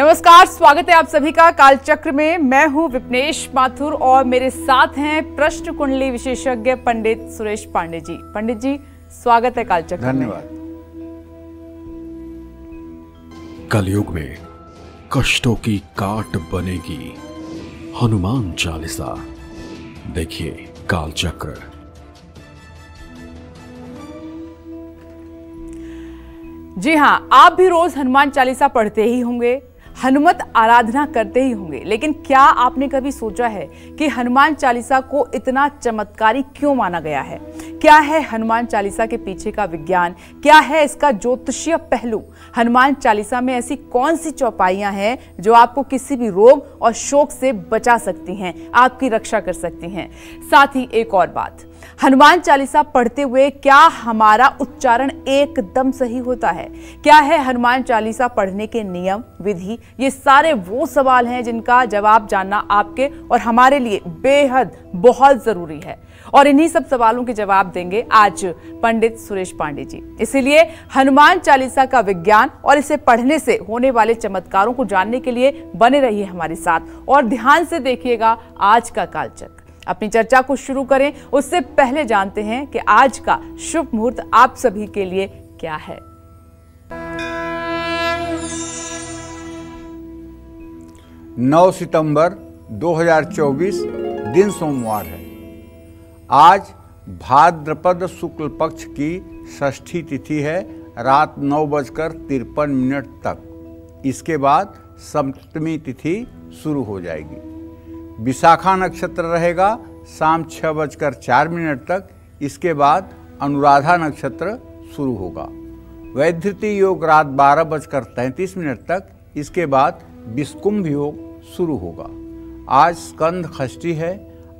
नमस्कार, स्वागत है आप सभी का कालचक्र में। मैं हूं विपनेश माथुर और मेरे साथ हैं प्रश्न कुंडली विशेषज्ञ पंडित सुरेश पांडे जी। पंडित जी, स्वागत है कालचक्र में। धन्यवाद। कलयुग में कष्टों की काट बनेगी हनुमान चालीसा। देखिए कालचक्र। जी हाँ, आप भी रोज हनुमान चालीसा पढ़ते ही होंगे, हनुमत आराधना करते ही होंगे, लेकिन क्या आपने कभी सोचा है कि हनुमान चालीसा को इतना चमत्कारी क्यों माना गया है? क्या है हनुमान चालीसा के पीछे का विज्ञान? क्या है इसका ज्योतिषीय पहलू? हनुमान चालीसा में ऐसी कौन सी चौपाइयां हैं जो आपको किसी भी रोग और शोक से बचा सकती हैं, आपकी रक्षा कर सकती हैं? साथ ही एक और बात, हनुमान चालीसा पढ़ते हुए क्या हमारा उच्चारण एकदम सही होता है? क्या है हनुमान चालीसा पढ़ने के नियम, विधि? ये सारे वो सवाल हैं जिनका जवाब जानना आपके और हमारे लिए बेहद बहुत जरूरी है, और इन्हीं सब सवालों के जवाब देंगे आज पंडित सुरेश पांडे जी। इसीलिए हनुमान चालीसा का विज्ञान और इसे पढ़ने से होने वाले चमत्कारों को जानने के लिए बने रहिए हमारे साथ और ध्यान से देखिएगा आज का कालचक्र। अपनी चर्चा को शुरू करें उससे पहले जानते हैं कि आज का शुभ मुहूर्त आप सभी के लिए क्या है। नौ सितंबर 2024 दिन सोमवार है। आज भाद्रपद शुक्ल पक्ष की षष्ठी तिथि है, रात 9:53 तक। इसके बाद सप्तमी तिथि शुरू हो जाएगी। विशाखा नक्षत्र रहेगा शाम 6:04 तक। इसके बाद अनुराधा नक्षत्र शुरू होगा। वैधृति योग रात 12:33 तक। इसके बाद विषकुंभ योग शुरू होगा। आज स्कंद षष्ठी है।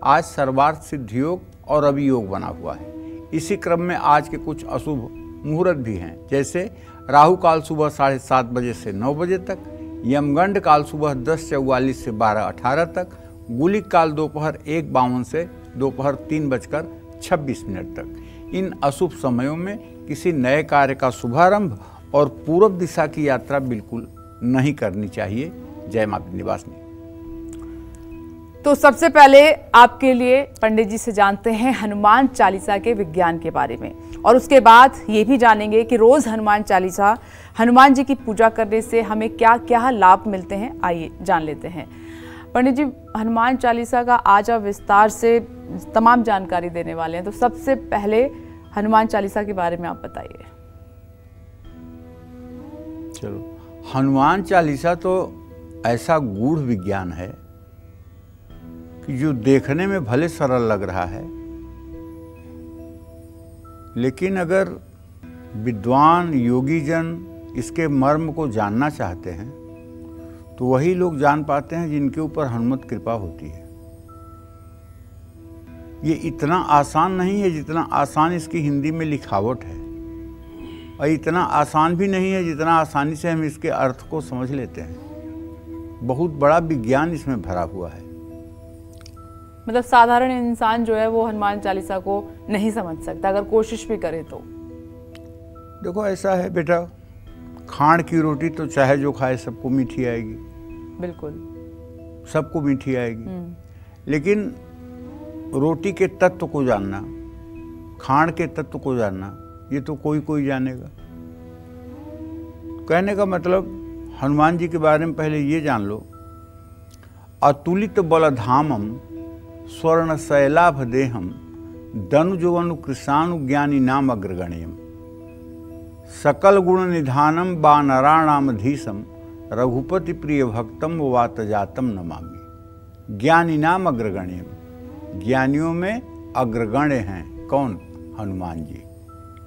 आज सर्वार्थ सिद्धि योग और अभियोग बना हुआ है। इसी क्रम में आज के कुछ अशुभ मुहूर्त भी हैं, जैसे राहु काल सुबह 7:30 बजे से 9 बजे तक, यमगंड काल सुबह 10:44 से 12:18 तक, गुलिक काल दोपहर 1:52 से दोपहर 3:26 तक। इन अशुभ समयों में किसी नए कार्य का शुभारंभ और पूर्व दिशा की यात्रा बिल्कुल नहीं करनी चाहिए। जय मां विंध्यवासिनी। तो सबसे पहले आपके लिए पंडित जी से जानते हैं हनुमान चालीसा के विज्ञान के बारे में, और उसके बाद ये भी जानेंगे कि रोज हनुमान चालीसा, हनुमान जी की पूजा करने से हमें क्या क्या लाभ मिलते हैं। आइए जान लेते हैं। पंडित जी, हनुमान चालीसा का आज आप विस्तार से तमाम जानकारी देने वाले हैं, तो सबसे पहले हनुमान चालीसा के बारे में आप बताइए। चलो, हनुमान चालीसा तो ऐसा गूढ़ विज्ञान है कि जो देखने में भले सरल लग रहा है, लेकिन अगर विद्वान योगी जन इसके मर्म को जानना चाहते हैं तो वही लोग जान पाते हैं जिनके ऊपर हनुमत कृपा होती है। ये इतना आसान नहीं है जितना आसान इसकी हिंदी में लिखावट है, और इतना आसान भी नहीं है जितना आसानी से हम इसके अर्थ को समझ लेते हैं। बहुत बड़ा विज्ञान इसमें भरा हुआ है। मतलब साधारण इंसान जो है वो हनुमान चालीसा को नहीं समझ सकता, अगर कोशिश भी करे तो। देखो, ऐसा है बेटा, खांड की रोटी तो चाहे जो खाए सबको मीठी आएगी। बिल्कुल, सबको मीठी आएगी, लेकिन रोटी के तत्व को जानना, खांड के तत्व को जानना, ये तो कोई कोई जानेगा। कहने का मतलब, हनुमान जी के बारे में पहले ये जान लो। अतुलित बलधामम स्वर्ण शैलाभ देहम दनुजवनु कृषाणु ज्ञानी नाम अग्रगण्यम सकल गुण निधानम वानराणामधीशम रघुपति प्रिय भक्तम वात जातम नमामि। ज्ञानी नाम अग्रगण्यम, ज्ञानियों में अग्रगण्य हैं। कौन? हनुमान जी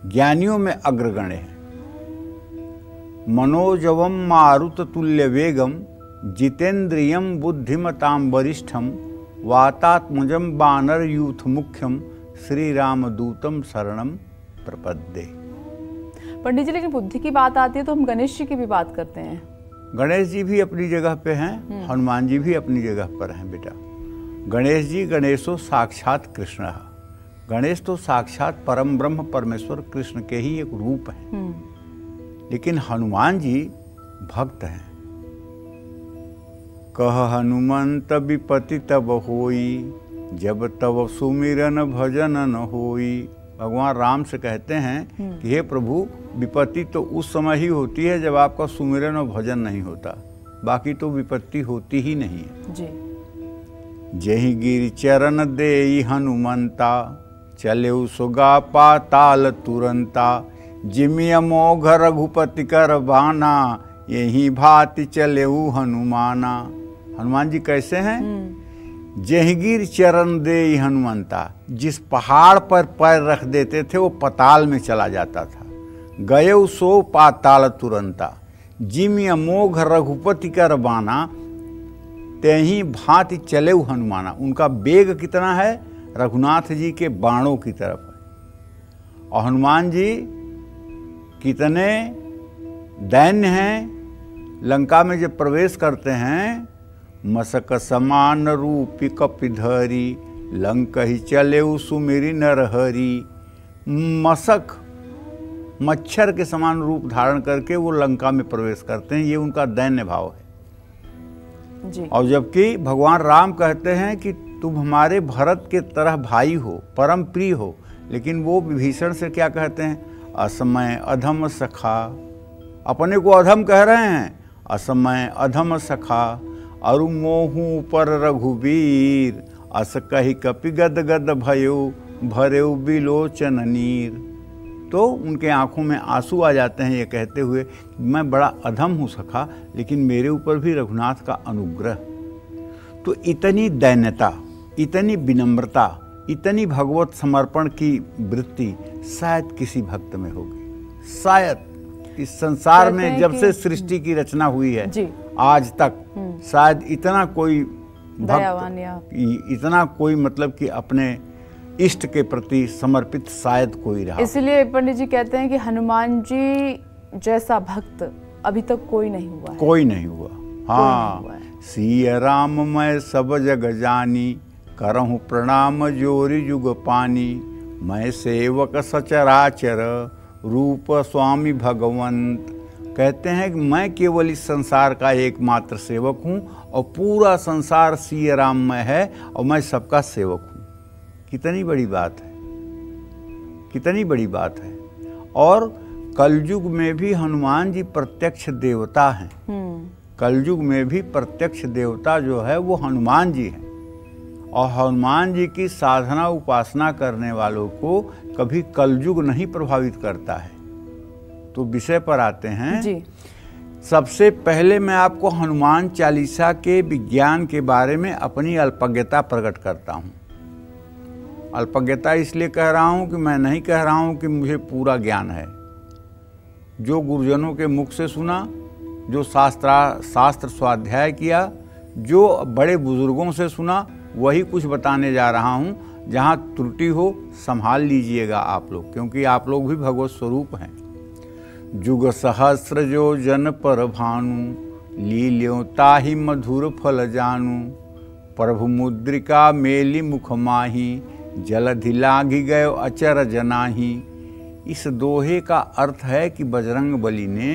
ज्ञानियों में अग्रगण्य हैं। मनोजवम मारुत तुल्य वेगम जितेन्द्रियम बुद्धिमताम वरिष्ठम वातात्मजम बानर यूथ मुख्यम श्री राम दूतम शरणम प्रपद्ये। पंडित जी, लेकिन बुद्धि की बात आती है तो हम गणेश जी की भी बात करते हैं। गणेश जी भी अपनी जगह पे हैं, हनुमान जी भी अपनी जगह पर हैं बेटा। गणेश जी, गणेशो साक्षात कृष्ण। गणेश तो साक्षात परम ब्रह्म परमेश्वर कृष्ण के ही एक रूप है। लेकिन हनुमान जी भक्त हैं। कह हनुमंत विपत्ति तब होई, जब तब सुमिरन भजन न होई। भगवान राम से कहते हैं कि हे प्रभु, विपत्ति तो उस समय ही होती है जब आपका सुमिरन और भजन नहीं होता, बाकी तो विपत्ति होती ही नहीं है जी। जेहि गिरि चरण देई हनुमंता, चले सुगा पाताल तुरंता। जिमि अमोघ रघुपति कर बाना, यही भांति चले हनुमाना। हनुमान जी कैसे हैं? जेहिगिर चरण दे हनुमंता, जिस पहाड़ पर पैर रख देते थे वो पताल में चला जाता था। गये सो पाताल तुरंता, जिमि अमोघ रघुपति कर बाना, तेही भांति चले हनुमाना। उनका वेग कितना है? रघुनाथ जी के बाणों की तरफ है। और हनुमान जी कितने दैन्य हैं। लंका में जब प्रवेश करते हैं, मसक समान रूपी कपिधरी, लंक ही चले सुमिरी नरहरी। मसक मच्छर के समान रूप धारण करके वो लंका में प्रवेश करते हैं, ये उनका दैन्य भाव है जी। और जबकि भगवान राम कहते हैं कि तुम हमारे भरत के तरह भाई हो, परम प्रिय हो, लेकिन वो विभीषण से क्या कहते हैं? असमय अधम सखा। अपने को अधम कह रहे हैं, असमय अधम सखा। अरु मोहू पर रघुवीर, अस कही कपि गद गद भयो, भरेउ बिलोचन नीर। तो उनके आंखों में आंसू आ जाते हैं ये कहते हुए, मैं बड़ा अधम हूँ सखा, लेकिन मेरे ऊपर भी रघुनाथ का अनुग्रह। तो इतनी दैन्यता, इतनी विनम्रता, इतनी भगवत समर्पण की वृत्ति शायद किसी भक्त में होगी। शायद इस संसार में जब से सृष्टि की रचना हुई है जी। आज तक शायद इतना कोई दयावान या इतना कोई मतलब कि अपने इष्ट के प्रति समर्पित शायद कोई रहा। इसलिए पंडित जी कहते हैं कि हनुमान जी जैसा भक्त अभी तक कोई नहीं हुआ है। कोई नहीं हुआ। हाँ, सिय राम मैं सब जग जानी, करहूँ प्रणाम जोरी जुग पानी। मैं सेवक सचराचर, रूप स्वामी भगवंत। कहते हैं कि मैं केवल इस संसार का एकमात्र सेवक हूँ और पूरा संसार सिय राम में है और मैं सबका सेवक हूँ। कितनी बड़ी बात है, कितनी बड़ी बात है। और कलयुग में भी हनुमान जी प्रत्यक्ष देवता हैं। कलयुग में भी प्रत्यक्ष देवता जो है वो हनुमान जी हैं। और हनुमान जी की साधना उपासना करने वालों को कभी कलयुग नहीं प्रभावित करता है। तो विषय पर आते हैं जी। सबसे पहले मैं आपको हनुमान चालीसा के विज्ञान के बारे में अपनी अल्पज्ञता प्रकट करता हूँ। अल्पज्ञता इसलिए कह रहा हूँ कि मैं नहीं कह रहा हूँ कि मुझे पूरा ज्ञान है। जो गुरुजनों के मुख से सुना, जो शास्त्र स्वाध्याय किया, जो बड़े बुजुर्गों से सुना, वही कुछ बताने जा रहा हूँ। जहाँ त्रुटि हो संभाल लीजिएगा आप लोग, क्योंकि आप लोग भी भगवत स्वरूप हैं। जुग सहस्र जो जन पर भानु, लील्यों ताहि मधुर फल जानू। प्रभु मुद्रिका मेली मुख माही, जलधि लागी गयो अचर जनाही। इस दोहे का अर्थ है कि बजरंग बली ने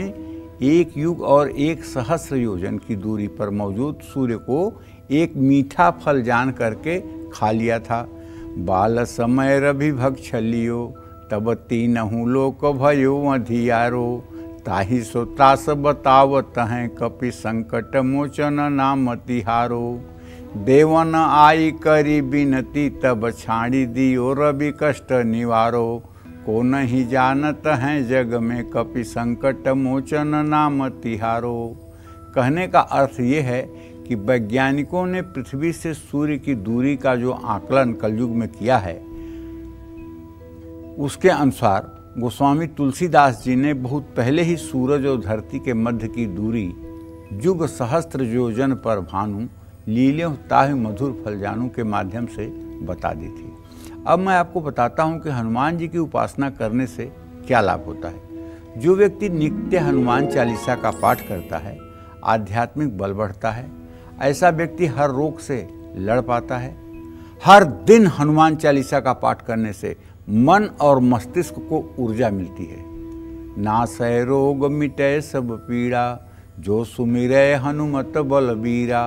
एक युग और एक सहस्र योजन की दूरी पर मौजूद सूर्य को एक मीठा फल जान करके खा लिया था। बाल समय रवि भक्षलियो, तब तीनहु लोक भयो अधियारो। ताहि सो तास बतावत हैं, कपि संकट मोचन नाम तिहारो। देवन आई करी बिनती, तब छाड़ी दियो रवि कष्ट निवारो। को नहीं जानत हैं जग में, कपि संकट मोचन नाम तिहारो। कहने का अर्थ ये है कि वैज्ञानिकों ने पृथ्वी से सूर्य की दूरी का जो आकलन कलयुग में किया है, उसके अनुसार गोस्वामी तुलसीदास जी ने बहुत पहले ही सूरज और धरती के मध्य की दूरी युग सहस्त्र योजन पर भानु, लील्यों ताहि मधुर फल जानू के माध्यम से बता दी थी। अब मैं आपको बताता हूँ कि हनुमान जी की उपासना करने से क्या लाभ होता है। जो व्यक्ति नित्य हनुमान चालीसा का पाठ करता है, आध्यात्मिक बल बढ़ता है। ऐसा व्यक्ति हर रोग से लड़ पाता है। हर दिन हनुमान चालीसा का पाठ करने से मन और मस्तिष्क को ऊर्जा मिलती है। नासै रोग मिटै सब पीड़ा, जो सुमिरै हनुमत बलबीरा।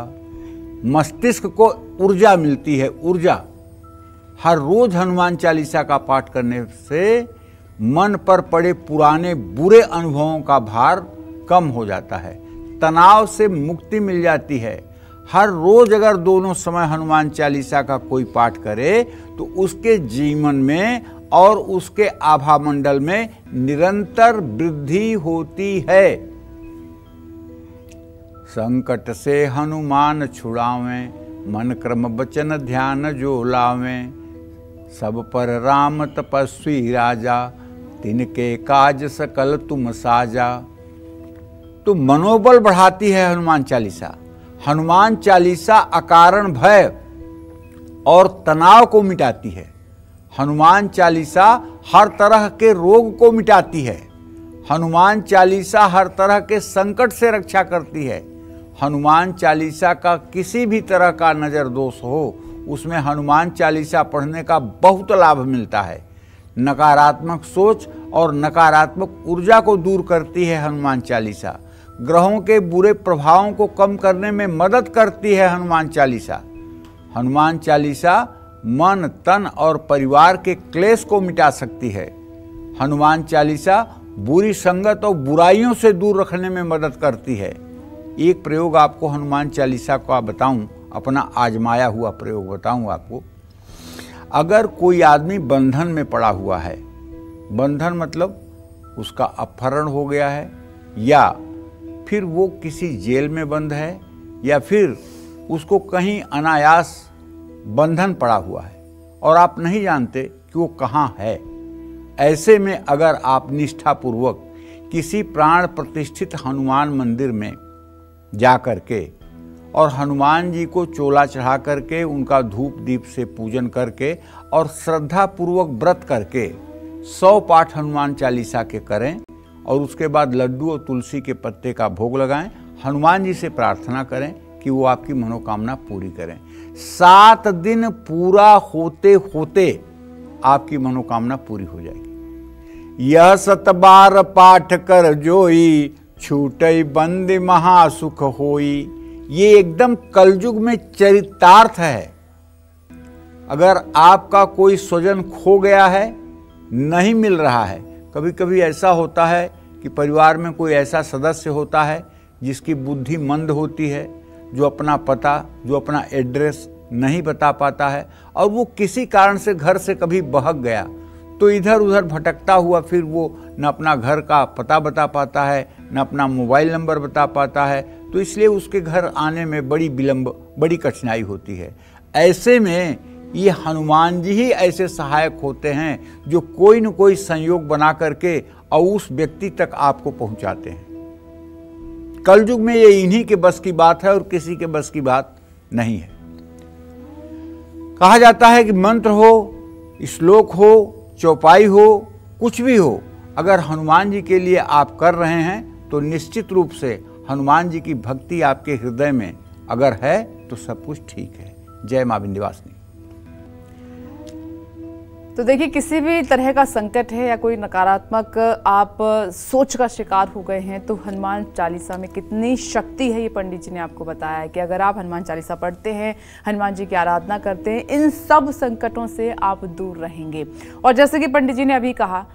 मस्तिष्क को ऊर्जा मिलती है, ऊर्जा। हर रोज हनुमान चालीसा का पाठ करने से मन पर पड़े पुराने बुरे अनुभवों का भार कम हो जाता है, तनाव से मुक्ति मिल जाती है। हर रोज अगर दोनों समय हनुमान चालीसा का कोई पाठ करे तो उसके जीवन में और उसके आभा मंडल में निरंतर वृद्धि होती है। संकट से हनुमान छुड़ावें, मन क्रम वचन ध्यान जो लावें। सब पर राम तपस्वी राजा, तिनके काज सकल तुम साजा। तो मनोबल बढ़ाती है हनुमान चालीसा। हनुमान चालीसा अकारण भय और तनाव को मिटाती है। हनुमान चालीसा हर तरह के रोग को मिटाती है। हनुमान चालीसा हर तरह के संकट से रक्षा करती है। हनुमान चालीसा का किसी भी तरह का नजर दोष हो, उसमें हनुमान चालीसा पढ़ने का बहुत लाभ मिलता है। नकारात्मक सोच और नकारात्मक ऊर्जा को दूर करती है हनुमान चालीसा। ग्रहों के बुरे प्रभावों को कम करने में मदद करती है हनुमान चालीसा। हनुमान चालीसा मन, तन और परिवार के क्लेश को मिटा सकती है। हनुमान चालीसा बुरी संगत और बुराइयों से दूर रखने में मदद करती है। एक प्रयोग आपको हनुमान चालीसा का बताऊं, अपना आजमाया हुआ प्रयोग बताऊं आपको। अगर कोई आदमी बंधन में पड़ा हुआ है, बंधन मतलब उसका अपहरण हो गया है, या फिर वो किसी जेल में बंद है, या फिर उसको कहीं अनायास बंधन पड़ा हुआ है और आप नहीं जानते कि वो कहाँ है। ऐसे में अगर आप निष्ठापूर्वक किसी प्राण प्रतिष्ठित हनुमान मंदिर में जा करके और हनुमान जी को चोला चढ़ा करके, उनका धूप दीप से पूजन करके और श्रद्धा पूर्वक व्रत करके 100 पाठ हनुमान चालीसा के करें और उसके बाद लड्डू और तुलसी के पत्ते का भोग लगाएं, हनुमान जी से प्रार्थना करें कि वो आपकी मनोकामना पूरी करें। 7 दिन पूरा होते होते आपकी मनोकामना पूरी हो जाएगी। यह 7 बार पाठ कर जोई, छूटई बंदी महासुख होई। ये एकदम कलयुग में चरितार्थ है। अगर आपका कोई स्वजन खो गया है, नहीं मिल रहा है, कभी कभी ऐसा होता है कि परिवार में कोई ऐसा सदस्य होता है जिसकी बुद्धि मंद होती है, जो अपना पता, जो अपना एड्रेस नहीं बता पाता है और वो किसी कारण से घर से कभी बहक गया, तो इधर उधर भटकता हुआ फिर वो न अपना घर का पता बता पाता है, न अपना मोबाइल नंबर बता पाता है, तो इसलिए उसके घर आने में बड़ी कठिनाई होती है। ऐसे में ये हनुमान जी ही ऐसे सहायक होते हैं जो कोई न कोई संयोग बना करके और उस व्यक्ति तक आपको पहुंचाते हैं। कलयुग में ये इन्हीं के बस की बात है और किसी के बस की बात नहीं है। कहा जाता है कि मंत्र हो, श्लोक हो, चौपाई हो, कुछ भी हो, अगर हनुमान जी के लिए आप कर रहे हैं तो निश्चित रूप से हनुमान जी की भक्ति आपके हृदय में अगर है तो सब कुछ ठीक है। जय मां विंध्यवासिनी। तो देखिए, किसी भी तरह का संकट है या कोई नकारात्मक आप सोच का शिकार हो गए हैं तो हनुमान चालीसा में कितनी शक्ति है ये पंडित जी ने आपको बताया है कि अगर आप हनुमान चालीसा पढ़ते हैं, हनुमान जी की आराधना करते हैं, इन सब संकटों से आप दूर रहेंगे। और जैसे कि पंडित जी ने अभी कहा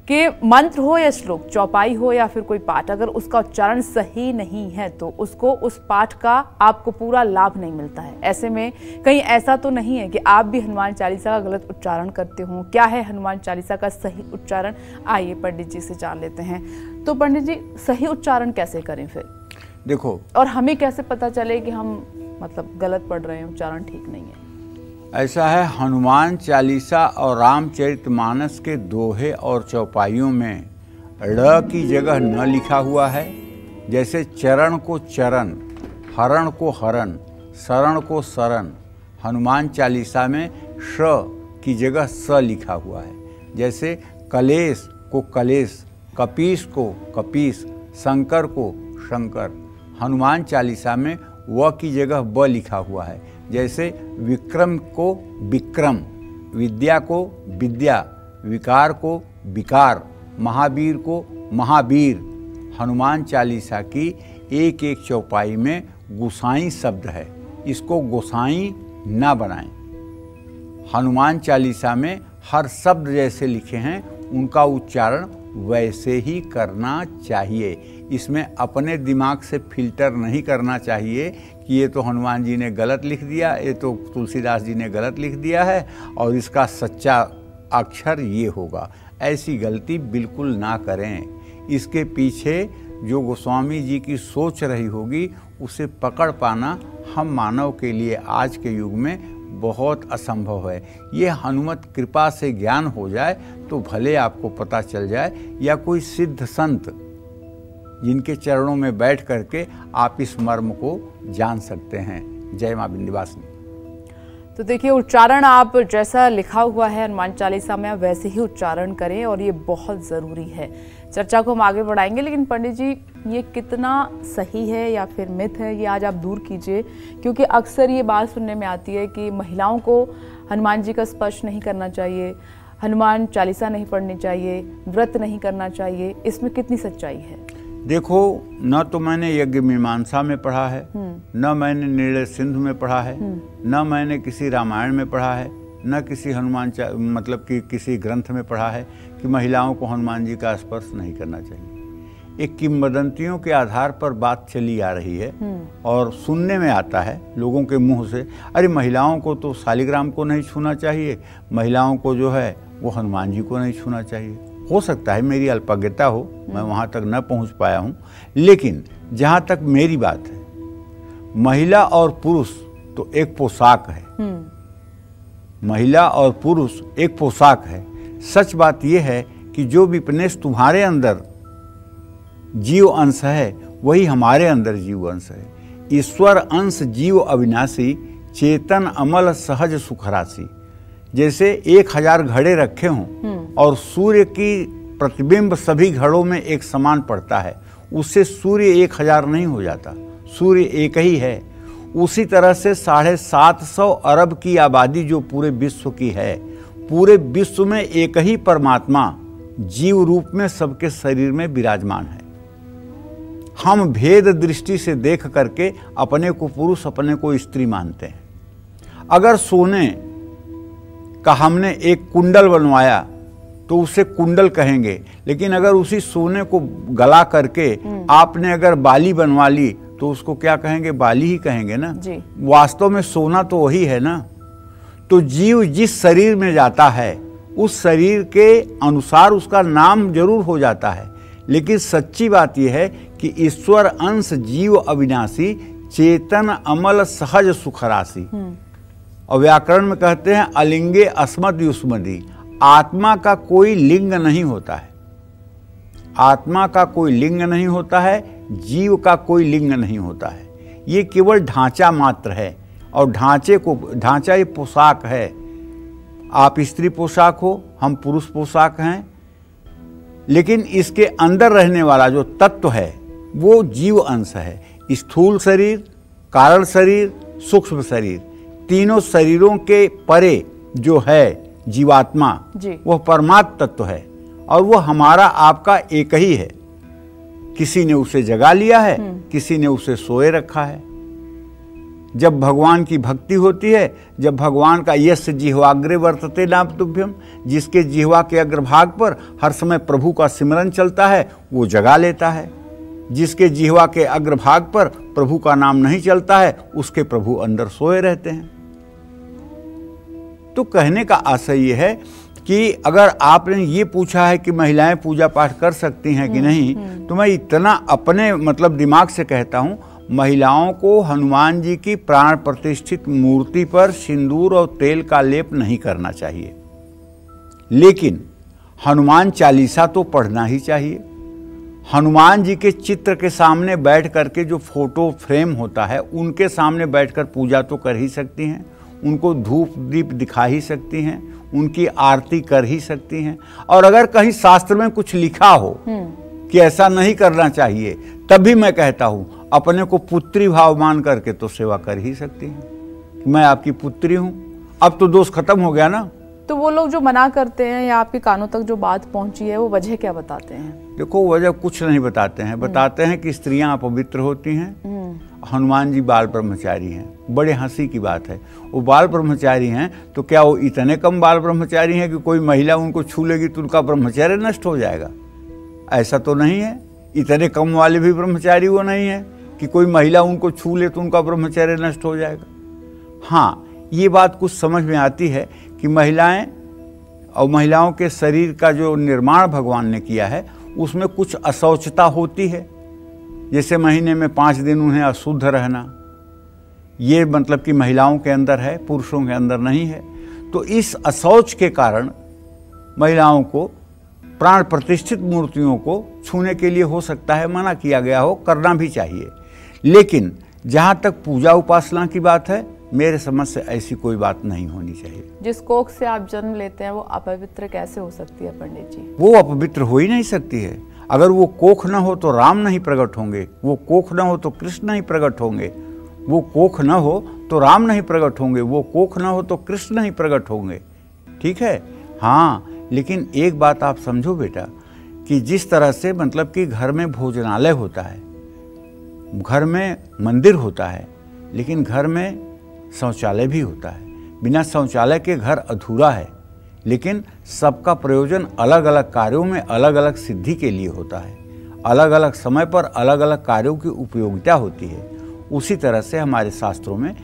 कि मंत्र हो या श्लोक, चौपाई हो या फिर कोई पाठ, अगर उसका उच्चारण सही नहीं है तो उसको, उस पाठ का आपको पूरा लाभ नहीं मिलता है। ऐसे में कहीं ऐसा तो नहीं है कि आप भी हनुमान चालीसा का गलत उच्चारण करते हो। क्या है हनुमान चालीसा का सही उच्चारण, आइए पंडित जी से जान लेते हैं। तो पंडित जी, सही उच्चारण कैसे करें फिर? देखो, और हमें कैसे पता चले कि हम मतलब गलत पढ़ रहे हैं, उच्चारण ठीक नहीं है? ऐसा है, हनुमान चालीसा और रामचरितमानस के दोहे और चौपाइयों में ड़ की जगह न लिखा हुआ है। जैसे चरण को चरण, हरण को हरण, शरण को शरण। हनुमान चालीसा में श की जगह स लिखा हुआ है। जैसे कलेश को कलेश, कपीस को कपीस, शंकर को शंकर। हनुमान चालीसा में व की जगह ब लिखा हुआ है। जैसे विक्रम को विक्रम, विद्या को विद्या, विकार को विकार, महावीर को महावीर। हनुमान चालीसा की एक एक चौपाई में गुसाई शब्द है। इसको गोसाई ना बनाएं। हनुमान चालीसा में हर शब्द जैसे लिखे हैं उनका उच्चारण वैसे ही करना चाहिए। इसमें अपने दिमाग से फिल्टर नहीं करना चाहिए कि ये तो हनुमान जी ने गलत लिख दिया, ये तो तुलसीदास जी ने गलत लिख दिया है और इसका सच्चा अक्षर ये होगा। ऐसी गलती बिल्कुल ना करें। इसके पीछे जो गोस्वामी जी की सोच रही होगी उसे पकड़ पाना हम मानव के लिए आज के युग में बहुत असंभव है। ये हनुमत कृपा से ज्ञान हो जाए तो भले आपको पता चल जाए, या कोई सिद्ध संत जिनके चरणों में बैठ करके आप इस मर्म को जान सकते हैं। जय मां विंध्यवासिनी। तो देखिए, उच्चारण आप जैसा लिखा हुआ है हनुमान चालीसा में आप वैसे ही उच्चारण करें और ये बहुत ज़रूरी है। चर्चा को हम आगे बढ़ाएंगे, लेकिन पंडित जी ये कितना सही है या फिर मिथ है ये आज आप दूर कीजिए, क्योंकि अक्सर ये बात सुनने में आती है कि महिलाओं को हनुमान जी का स्पर्श नहीं करना चाहिए, हनुमान चालीसा नहीं पढ़नी चाहिए, व्रत नहीं करना चाहिए। इसमें कितनी सच्चाई है? देखो, न तो मैंने यज्ञ मीमांसा में पढ़ा है, न मैंने निर्णय सिंधु में पढ़ा है, न मैंने किसी रामायण में पढ़ा है, न किसी हनुमान मतलब कि किसी ग्रंथ में पढ़ा है कि महिलाओं को हनुमान जी का स्पर्श नहीं करना चाहिए। एक किंवदंतियों के आधार पर बात चली आ रही है और सुनने में आता है लोगों के मुंह से, अरे महिलाओं को तो शालिग्राम को नहीं छूना चाहिए, महिलाओं को जो है वो हनुमान जी को नहीं छूना चाहिए। हो सकता है मेरी अल्पज्ञता हो, मैं वहाँ तक न पहुँच पाया हूँ, लेकिन जहाँ तक मेरी बात है, महिला और पुरुष तो एक पोशाक है। महिला और पुरुष एक पोशाक है। सच बात यह है कि जो विपनेश तुम्हारे अंदर जीव अंश है वही हमारे अंदर जीव अंश है। ईश्वर अंश जीव अविनाशी, चेतन अमल सहज सुखराशि। जैसे 1000 घड़े रखे हों और सूर्य की प्रतिबिंब सभी घड़ों में एक समान पड़ता है, उससे सूर्य 1000 नहीं हो जाता, सूर्य एक ही है। उसी तरह से 750 अरब की आबादी जो पूरे विश्व की है, पूरे विश्व में एक ही परमात्मा जीव रूप में सबके शरीर में विराजमान है। हम भेद दृष्टि से देख करके अपने को पुरुष अपने को स्त्री मानते हैं। अगर सोने का हमने एक कुंडल बनवाया तो उसे कुंडल कहेंगे, लेकिन अगर उसी सोने को गला करके आपने अगर बाली बनवा ली तो उसको क्या कहेंगे? बाली ही कहेंगे ना जी। वास्तव में सोना तो वही है ना। तो जीव जिस शरीर में जाता है उस शरीर के अनुसार उसका नाम जरूर हो जाता है, लेकिन सच्ची बात यह है कि ईश्वर अंश जीव अविनाशी, चेतन अमल सहज सुखराशि। और व्याकरण में कहते हैं अलिंगे अस्मद युष्मदी। आत्मा का कोई लिंग नहीं होता है, आत्मा का कोई लिंग नहीं होता है, जीव का कोई लिंग नहीं होता है। ये केवल ढांचा मात्र है, और ढांचा ये पोशाक है। आप स्त्री पोशाक हो, हम पुरुष पोशाक हैं, लेकिन इसके अंदर रहने वाला जो तत्व है वो जीव अंश है। स्थूल शरीर, कारण शरीर, सूक्ष्म शरीर, तीनों शरीरों के परे जो है जीवात्मा, वह परमात्म तत्व है और वह हमारा आपका एक ही है। किसी ने उसे जगा लिया है, किसी ने उसे सोए रखा है। जब भगवान की भक्ति होती है, जब भगवान का यश जिह्वाग्रे वर्तते नाम तुभ्यम, जिसके जिह्वा के अग्रभाग पर हर समय प्रभु का सिमरन चलता है वो जगा लेता है। जिसके जिह्वा के अग्रभाग पर प्रभु का नाम नहीं चलता है उसके प्रभु अंदर सोए रहते हैं। तो कहने का आशय यह है कि अगर आपने ये पूछा है कि महिलाएं पूजा पाठ कर सकती हैं कि नहीं, तो मैं इतना अपने मतलब दिमाग से कहता हूं, महिलाओं को हनुमान जी की प्राण प्रतिष्ठित मूर्ति पर सिंदूर और तेल का लेप नहीं करना चाहिए, लेकिन हनुमान चालीसा तो पढ़ना ही चाहिए। हनुमान जी के चित्र के सामने बैठ करके जो फोटो फ्रेम होता है उनके सामने बैठकर पूजा तो कर ही सकती हैं, उनको धूप दीप दिखा ही सकती हैं, उनकी आरती कर ही सकती हैं। और अगर कहीं शास्त्र में कुछ लिखा हो कि ऐसा नहीं करना चाहिए, तब भी मैं कहता हूं अपने को पुत्री भाव मान करके तो सेवा कर ही सकती हैं। मैं आपकी पुत्री हूं, अब तो दोष खत्म हो गया ना। तो वो लोग जो मना करते हैं या आपके कानों तक जो बात पहुंची है वो वजह क्या बताते हैं? देखो, वजह कुछ नहीं बताते हैं। बताते हैं कि स्त्रियां अपवित्र होती हैं, हनुमान जी बाल ब्रह्मचारी हैं। बड़े हंसी की बात है, वो बाल ब्रह्मचारी हैं तो क्या वो इतने कम बाल ब्रह्मचारी हैं कि कोई महिला उनको छू लेगी तो उनका ब्रह्मचर्य नष्ट हो जाएगा? ऐसा तो नहीं है। इतने कम वाले भी ब्रह्मचारी वो नहीं है कि कोई महिला उनको छू ले तो उनका ब्रह्मचर्य नष्ट हो जाएगा। हाँ, ये बात कुछ समझ में आती है कि महिलाएं और महिलाओं के शरीर का जो निर्माण भगवान ने किया है उसमें कुछ अशौचता होती है। जैसे महीने में 5 दिन उन्हें अशुद्ध रहना, ये मतलब कि महिलाओं के अंदर है, पुरुषों के अंदर नहीं है। तो इस अशौच के कारण महिलाओं को प्राण प्रतिष्ठित मूर्तियों को छूने के लिए हो सकता है मना किया गया हो, करना भी चाहिए। लेकिन जहाँ तक पूजा उपासना की बात है, मेरे समझ से ऐसी कोई बात नहीं होनी चाहिए। जिस कोख से आप जन्म लेते हैं वो अपवित्र कैसे हो सकती है पंडित जी? वो अपवित्र हो ही नहीं सकती है। अगर वो कोख न हो तो राम नहीं प्रकट होंगे, वो कोख न हो तो कृष्ण नहीं प्रकट होंगे, वो कोख न हो तो राम नहीं प्रकट होंगे, वो कोख न हो तो कृष्ण नहीं प्रकट होंगे। ठीक है? हाँ, लेकिन एक बात आप समझो बेटा कि जिस तरह से मतलब कि घर में भोजनालय होता है, घर में मंदिर होता है, लेकिन घर में शौचालय भी होता है। बिना शौचालय के घर अधूरा है। लेकिन सबका प्रयोजन अलग अलग कार्यों में अलग अलग सिद्धि के लिए होता है। अलग अलग समय पर अलग अलग कार्यों की उपयोगिता होती है। उसी तरह से हमारे शास्त्रों में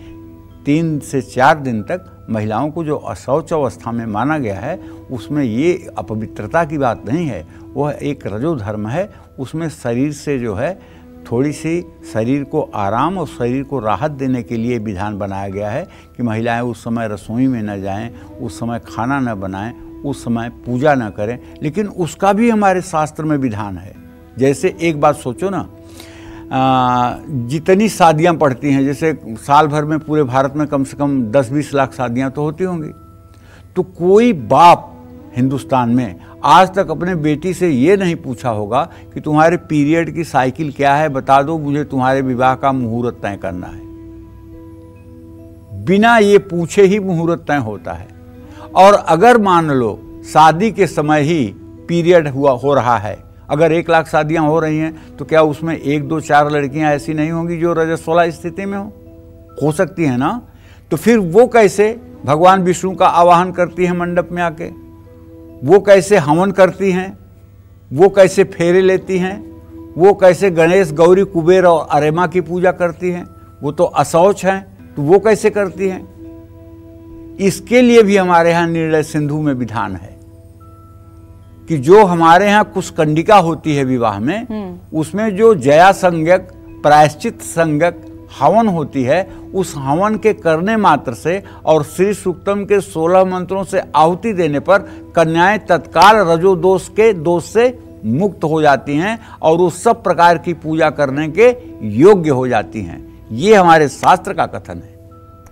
3 से 4 दिन तक महिलाओं को जो अशौच अवस्था में माना गया है उसमें ये अपवित्रता की बात नहीं है, वह एक रजोधर्म है। उसमें शरीर से जो है थोड़ी सी शरीर को आराम और शरीर को राहत देने के लिए विधान बनाया गया है कि महिलाएं उस समय रसोई में न जाएं, उस समय खाना न बनाएं, उस समय पूजा न करें। लेकिन उसका भी हमारे शास्त्र में विधान है। जैसे एक बात सोचो ना, जितनी शादियां पड़ती हैं, जैसे साल भर में पूरे भारत में कम से कम 10-20 लाख शादियां तो होती होंगी, तो कोई बाप हिंदुस्तान में आज तक अपने बेटी से ये नहीं पूछा होगा कि तुम्हारे पीरियड की साइकिल क्या है, बता दो, मुझे तुम्हारे विवाह का मुहूर्त तय करना है। बिना ये पूछे ही मुहूर्त तय होता है। और अगर मान लो शादी के समय ही पीरियड हो रहा है, अगर 1 लाख शादियां हो रही हैं तो क्या उसमें 1, 2, 4 लड़कियां ऐसी नहीं होंगी जो रजस्वला स्थिति में हो सकती है ना? तो फिर वो कैसे भगवान विष्णु का आवाहन करती है मंडप में आके? वो कैसे हवन करती हैं? वो कैसे फेरे लेती हैं? वो कैसे गणेश, गौरी, कुबेर और अरेमा की पूजा करती हैं? वो तो अशौच हैं, तो वो कैसे करती हैं? इसके लिए भी हमारे यहाँ निर्णय सिंधु में विधान है कि जो हमारे यहाँ कुशकंडिका होती है विवाह में, उसमें जो जया संज्ञक, प्रायश्चित संज्ञक हवन होती है, उस हवन के करने मात्र से और श्री सूक्तम के 16 मंत्रों से आहुति देने पर कन्याएं तत्काल रजो दोष के दोष से मुक्त हो जाती हैं और उस सब प्रकार की पूजा करने के योग्य हो जाती हैं। ये हमारे शास्त्र का कथन है,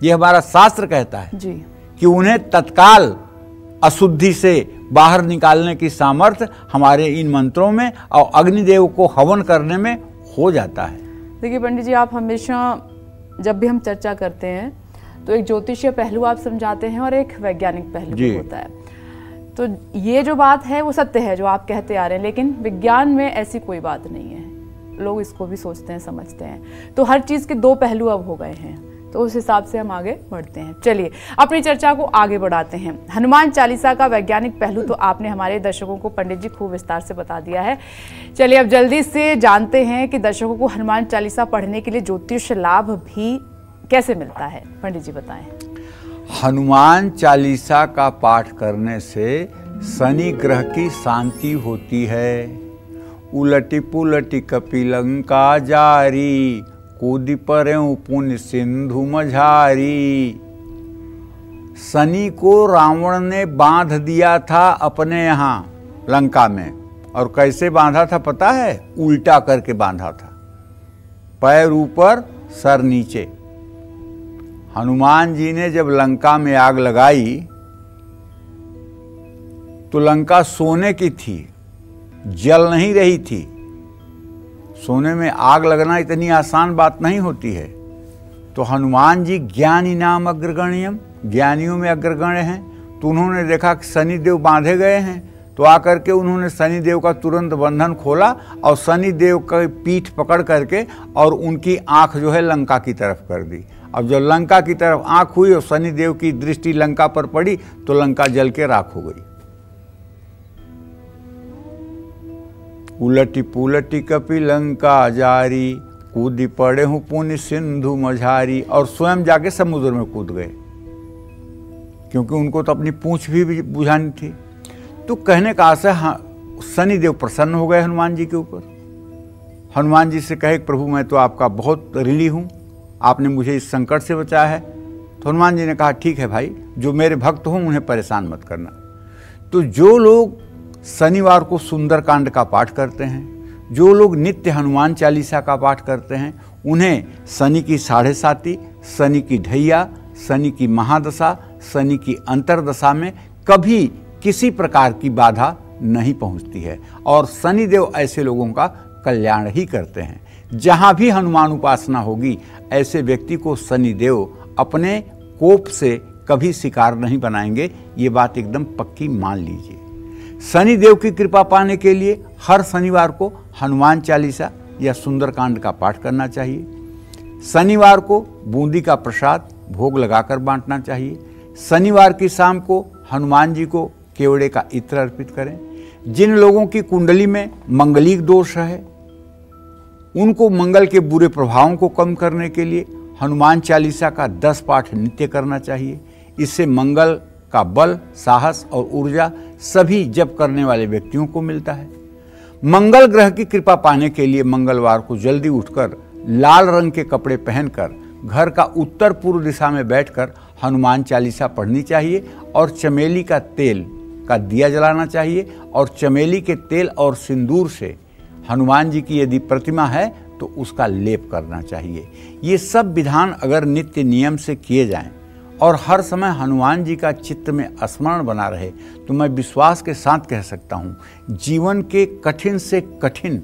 ये हमारा शास्त्र कहता है जी। कि उन्हें तत्काल अशुद्धि से बाहर निकालने की सामर्थ्य हमारे इन मंत्रों में और अग्निदेव को हवन करने में हो जाता है। देखिए पंडित जी, आप हमेशा जब भी हम चर्चा करते हैं तो एक ज्योतिषीय पहलू आप समझाते हैं और एक वैज्ञानिक पहलू भी होता है। तो ये जो बात है वो सत्य है जो आप कहते आ रहे हैं, लेकिन विज्ञान में ऐसी कोई बात नहीं है। लोग इसको भी सोचते हैं, समझते हैं। तो हर चीज़ के 2 पहलू अब हो गए हैं, तो उस हिसाब से हम आगे बढ़ते हैं। चलिए अपनी चर्चा को आगे बढ़ाते हैं। हनुमान चालीसा का वैज्ञानिक पहलू तो आपने हमारे दर्शकों को पंडित जी खूब विस्तार से बता दिया है। चलिए अब जल्दी से जानते हैं कि दर्शकों को हनुमान चालीसा पढ़ने के लिए ज्योतिष लाभ भी कैसे मिलता है। पंडित जी बताएं। हनुमान चालीसा का पाठ करने से शनि ग्रह की शांति होती है। उलटी पुलटी कपिलंका जारी, कूदी परेऊ पुण्य सिंधु मझारी। शनि को रावण ने बांध दिया था अपने यहाँ लंका में, और कैसे बांधा था पता है? उल्टा करके बांधा था, पैर ऊपर सर नीचे। हनुमान जी ने जब लंका में आग लगाई तो लंका सोने की थी, जल नहीं रही थी। सोने में आग लगना इतनी आसान बात नहीं होती है। तो हनुमान जी ज्ञानी नाम अग्रगण्यम, ज्ञानियों में अग्रगण्य हैं, तो उन्होंने देखा कि शनिदेव बांधे गए हैं, तो आकर के उन्होंने शनिदेव का तुरंत बंधन खोला और शनिदेव का पीठ पकड़ करके और उनकी आंख जो है लंका की तरफ कर दी। अब जब लंका की तरफ आंख हुई और शनिदेव की दृष्टि लंका पर पड़ी तो लंका जल के राख हो गई। उलटी पुलटी कपि लंका जारी, कूदी पड़े हूं पुण्य सिंधु मझारी। और स्वयं जाके समुद्र में कूद गए, क्योंकि उनको तो अपनी पूंछ भी बुझानी थी। तो कहने का आशय, हाँ, शनिदेव प्रसन्न हो गए हनुमान जी के ऊपर। हनुमान जी से कहे, प्रभु मैं तो आपका बहुत ऋणी हूँ, आपने मुझे इस संकट से बचाया है। तो हनुमान जी ने कहा, ठीक है भाई, जो मेरे भक्त हों उन्हें परेशान मत करना। तो जो लोग शनिवार को सुंदरकांड का पाठ करते हैं, जो लोग नित्य हनुमान चालीसा का पाठ करते हैं, उन्हें शनि की 7.5, शनि की ढैया, शनि की महादशा, शनि की अंतरदशा में कभी किसी प्रकार की बाधा नहीं पहुंचती है। और शनिदेव ऐसे लोगों का कल्याण ही करते हैं। जहां भी हनुमान उपासना होगी, ऐसे व्यक्ति को शनिदेव अपने कोप से कभी शिकार नहीं बनाएंगे। ये बात एकदम पक्की मान लीजिए। शनिदेव की कृपा पाने के लिए हर शनिवार को हनुमान चालीसा या सुंदरकांड का पाठ करना चाहिए। शनिवार को बूंदी का प्रसाद भोग लगाकर बांटना चाहिए। शनिवार की शाम को हनुमान जी को केवड़े का इत्र अर्पित करें। जिन लोगों की कुंडली में मंगलिक दोष है, उनको मंगल के बुरे प्रभावों को कम करने के लिए हनुमान चालीसा का 10 पाठ नित्य करना चाहिए। इससे मंगल का बल, साहस और ऊर्जा सभी जप करने वाले व्यक्तियों को मिलता है। मंगल ग्रह की कृपा पाने के लिए मंगलवार को जल्दी उठकर लाल रंग के कपड़े पहनकर घर का उत्तर पूर्व दिशा में बैठकर हनुमान चालीसा पढ़नी चाहिए और चमेली का तेल का दिया जलाना चाहिए। और चमेली के तेल और सिंदूर से हनुमान जी की यदि प्रतिमा है तो उसका लेप करना चाहिए। ये सब विधान अगर नित्य नियम से किए जाएं और हर समय हनुमान जी का चित्त में स्मरण बना रहे, तो मैं विश्वास के साथ कह सकता हूँ, जीवन के कठिन से कठिन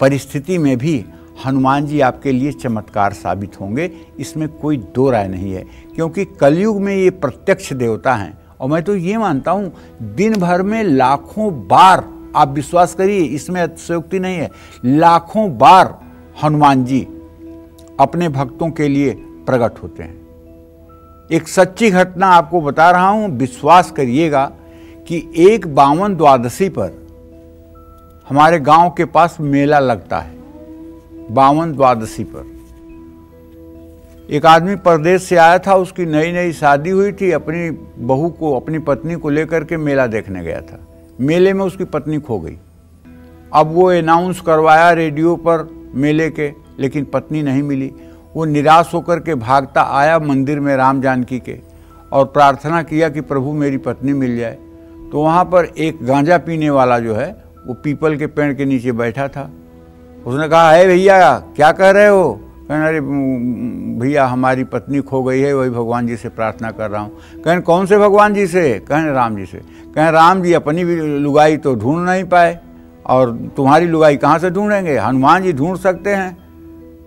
परिस्थिति में भी हनुमान जी आपके लिए चमत्कार साबित होंगे। इसमें कोई दो राय नहीं है, क्योंकि कलयुग में ये प्रत्यक्ष देवता हैं। और मैं तो ये मानता हूँ, दिन भर में लाखों बार, आप विश्वास करिए, इसमें अतिशयोक्ति नहीं है, लाखों बार हनुमान जी अपने भक्तों के लिए प्रकट होते हैं। एक सच्ची घटना आपको बता रहा हूं, विश्वास करिएगा कि एक 52 द्वादशी पर हमारे गांव के पास मेला लगता है। 52 द्वादशी पर एक आदमी परदेश से आया था, उसकी नई नई शादी हुई थी, अपनी बहू को, अपनी पत्नी को लेकर के मेला देखने गया था। मेले में उसकी पत्नी खो गई। अब वो अनाउंस करवाया रेडियो पर मेले के, लेकिन पत्नी नहीं मिली। वो निराश होकर के भागता आया मंदिर में राम जानकी के और प्रार्थना किया कि प्रभु मेरी पत्नी मिल जाए। तो वहाँ पर एक गांजा पीने वाला जो है वो पीपल के पेड़ के नीचे बैठा था। उसने कहा, है भैया क्या कह रहे हो? कहने, अरे भैया हमारी पत्नी खो गई है, वही भगवान जी से प्रार्थना कर रहा हूँ। कहने, कौन से भगवान जी से? कहने, राम जी से। कहें, राम जी अपनी भी लुगाई तो ढूंढ नहीं पाए और तुम्हारी लुगाई कहाँ से ढूंढेंगे? हनुमान जी ढूंढ सकते हैं।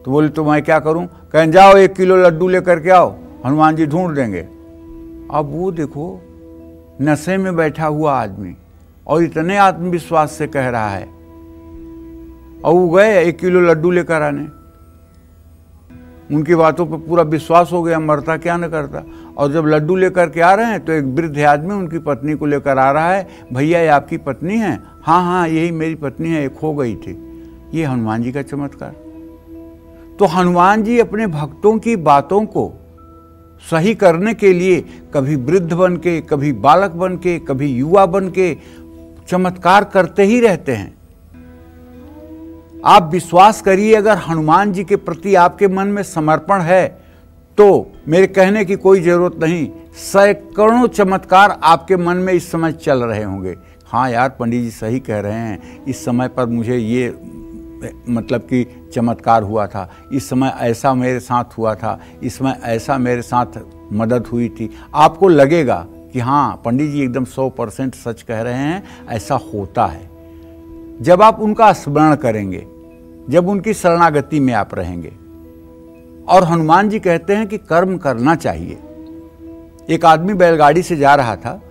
तो बोले, तो मैं क्या करूं? कहें, जाओ 1 किलो लड्डू लेकर के आओ, हनुमान जी ढूंढ देंगे। अब वो देखो, नशे में बैठा हुआ आदमी और इतने आत्मविश्वास से कह रहा है, और वो गए 1 किलो लड्डू लेकर आने। उनकी बातों पर पूरा विश्वास हो गया, मरता क्या न करता। और जब लड्डू लेकर के आ रहे हैं तो एक वृद्ध आदमी उनकी पत्नी को लेकर आ रहा है। भैया ये आपकी पत्नी है? हाँ हाँ यही मेरी पत्नी है, ये खो गई थी। ये हनुमान जी का चमत्कार। तो हनुमान जी अपने भक्तों की बातों को सही करने के लिए कभी वृद्ध बन के, कभी बालक बन के, कभी युवा बन के चमत्कार करते ही रहते हैं। आप विश्वास करिए, अगर हनुमान जी के प्रति आपके मन में समर्पण है तो मेरे कहने की कोई जरूरत नहीं, सैकड़ों चमत्कार आपके मन में इस समय चल रहे होंगे। हाँ यार, पंडित जी सही कह रहे हैं, इस समय पर मुझे ये मतलब कि चमत्कार हुआ था, इस समय ऐसा मेरे साथ हुआ था, इसमें ऐसा मेरे साथ मदद हुई थी। आपको लगेगा कि हाँ पंडित जी एकदम 100% सच कह रहे हैं, ऐसा होता है। जब आप उनका स्मरण करेंगे, जब उनकी शरणागति में आप रहेंगे। और हनुमान जी कहते हैं कि कर्म करना चाहिए। एक आदमी बैलगाड़ी से जा रहा था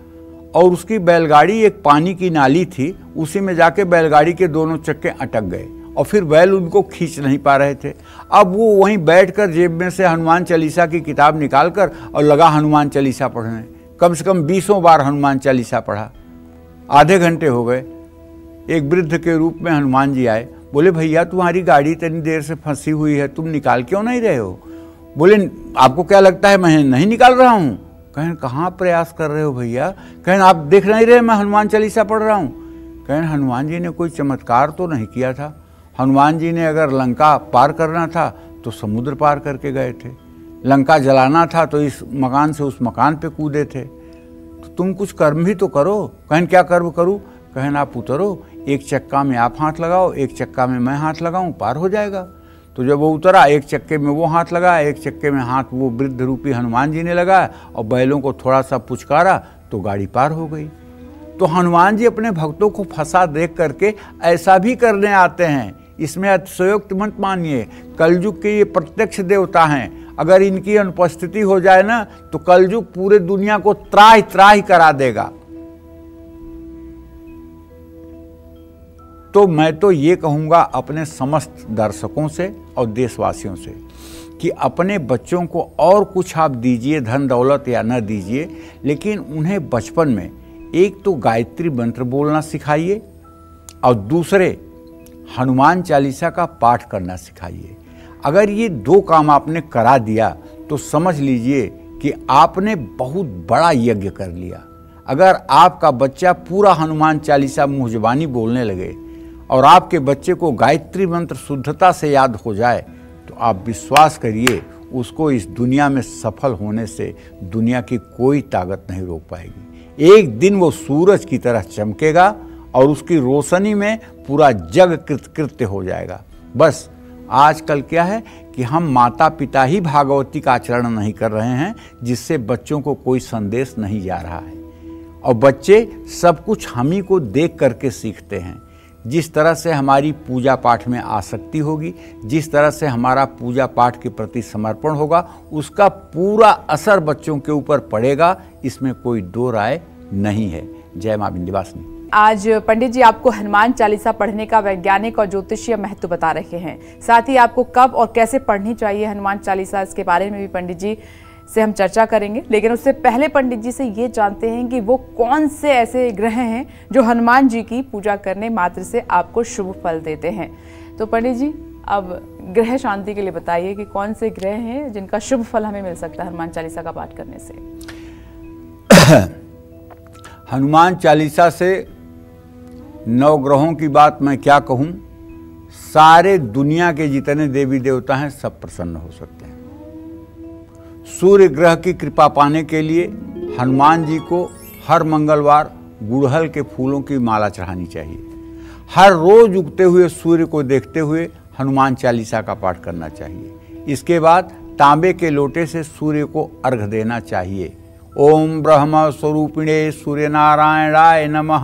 और उसकी बैलगाड़ी एक पानी की नाली थी, उसी में जाके बैलगाड़ी के दोनों चक्के अटक गए और फिर बैल उनको खींच नहीं पा रहे थे। अब वो वहीं बैठकर जेब में से हनुमान चालीसा की किताब निकालकर और लगा हनुमान चालीसा पढ़ने। कम से कम 20 बार हनुमान चालीसा पढ़ा। आधे घंटे हो गए। एक वृद्ध के रूप में हनुमान जी आए, बोले भैया तुम्हारी गाड़ी इतनी देर से फंसी हुई है, तुम निकाल क्यों नहीं रहे हो? बोले आपको क्या लगता है मैं नहीं निकाल रहा हूँ? कहें कहाँ प्रयास कर रहे हो भैया? कहें आप देख नहीं रहे मैं हनुमान चालीसा पढ़ रहा हूँ। कहें हनुमान जी ने कोई चमत्कार तो नहीं किया था। हनुमान जी ने अगर लंका पार करना था तो समुद्र पार करके गए थे, लंका जलाना था तो इस मकान से उस मकान पे कूदे थे। तो तुम कुछ कर्म भी तो करो। कहें क्या कर्म करूँ? कहें आप उतरो, एक चक्का में आप हाथ लगाओ, एक चक्का में मैं हाथ लगाऊं, पार हो जाएगा। तो जब वो उतरा, एक चक्के में वो हाथ लगाया, एक चक्के में हाथ वो वृद्ध रूपी हनुमान जी ने लगाया और बैलों को थोड़ा सा पुचकारा तो गाड़ी पार हो गई। तो हनुमान जी अपने भक्तों को फंसा देख करके ऐसा भी करने आते हैं। इसमें अतिशयोक्त मत मानिए। कलयुग के ये प्रत्यक्ष देवता हैं। अगर इनकी अनुपस्थिति हो जाए ना तो कलयुग पूरे दुनिया को त्राहि त्राहि करा देगा। तो मैं तो ये कहूँगा अपने समस्त दर्शकों से और देशवासियों से कि अपने बच्चों को और कुछ आप दीजिए, धन दौलत या न दीजिए, लेकिन उन्हें बचपन में एक तो गायत्री मंत्र बोलना सिखाइए और दूसरे हनुमान चालीसा का पाठ करना सिखाइए। अगर ये 2 काम आपने करा दिया तो समझ लीजिए कि आपने बहुत बड़ा यज्ञ कर लिया। अगर आपका बच्चा पूरा हनुमान चालीसा मुँह ज़बानी बोलने लगे और आपके बच्चे को गायत्री मंत्र शुद्धता से याद हो जाए तो आप विश्वास करिए उसको इस दुनिया में सफल होने से दुनिया की कोई ताकत नहीं रोक पाएगी। एक दिन वो सूरज की तरह चमकेगा और उसकी रोशनी में पूरा जग कृतकृत्य हो जाएगा। बस आजकल क्या है कि हम माता पिता ही भागवती का आचरण नहीं कर रहे हैं, जिससे बच्चों को कोई संदेश नहीं जा रहा है और बच्चे सब कुछ हम ही को देख करके सीखते हैं। जिस तरह से हमारी पूजा पाठ में आसक्ति होगी, जिस तरह से हमारा पूजा पाठ के प्रति समर्पण होगा, उसका पूरा असर बच्चों के ऊपर पड़ेगा। इसमें कोई 2 राय नहीं है। जय मां विंध्यवासिनी। आज पंडित जी आपको हनुमान चालीसा पढ़ने का वैज्ञानिक और ज्योतिषीय महत्व बता रहे हैं। साथ ही आपको कब और कैसे पढ़नी चाहिए हनुमान चालीसा, इसके बारे में भी पंडित जी से हम चर्चा करेंगे। लेकिन उससे पहले पंडित जी से ये जानते हैं कि वो कौन से ऐसे ग्रह हैं जो हनुमान जी की पूजा करने मात्र से आपको शुभ फल देते हैं। तो पंडित जी अब ग्रह शांति के लिए बताइए कि कौन से ग्रह हैं जिनका शुभ फल हमें मिल सकता है हनुमान चालीसा का पाठ करने से। हनुमान चालीसा से 9 ग्रहों की बात मैं क्या कहूँ, सारे दुनिया के जितने देवी देवता हैं सब प्रसन्न हो सकते हैं। सूर्य ग्रह की कृपा पाने के लिए हनुमान जी को हर मंगलवार गुड़हल के फूलों की माला चढ़ानी चाहिए। हर रोज उगते हुए सूर्य को देखते हुए हनुमान चालीसा का पाठ करना चाहिए। इसके बाद तांबे के लोटे से सूर्य को अर्घ्य देना चाहिए। ओम ब्रह्म स्वरूपिणे सूर्य नारायणाय नमः।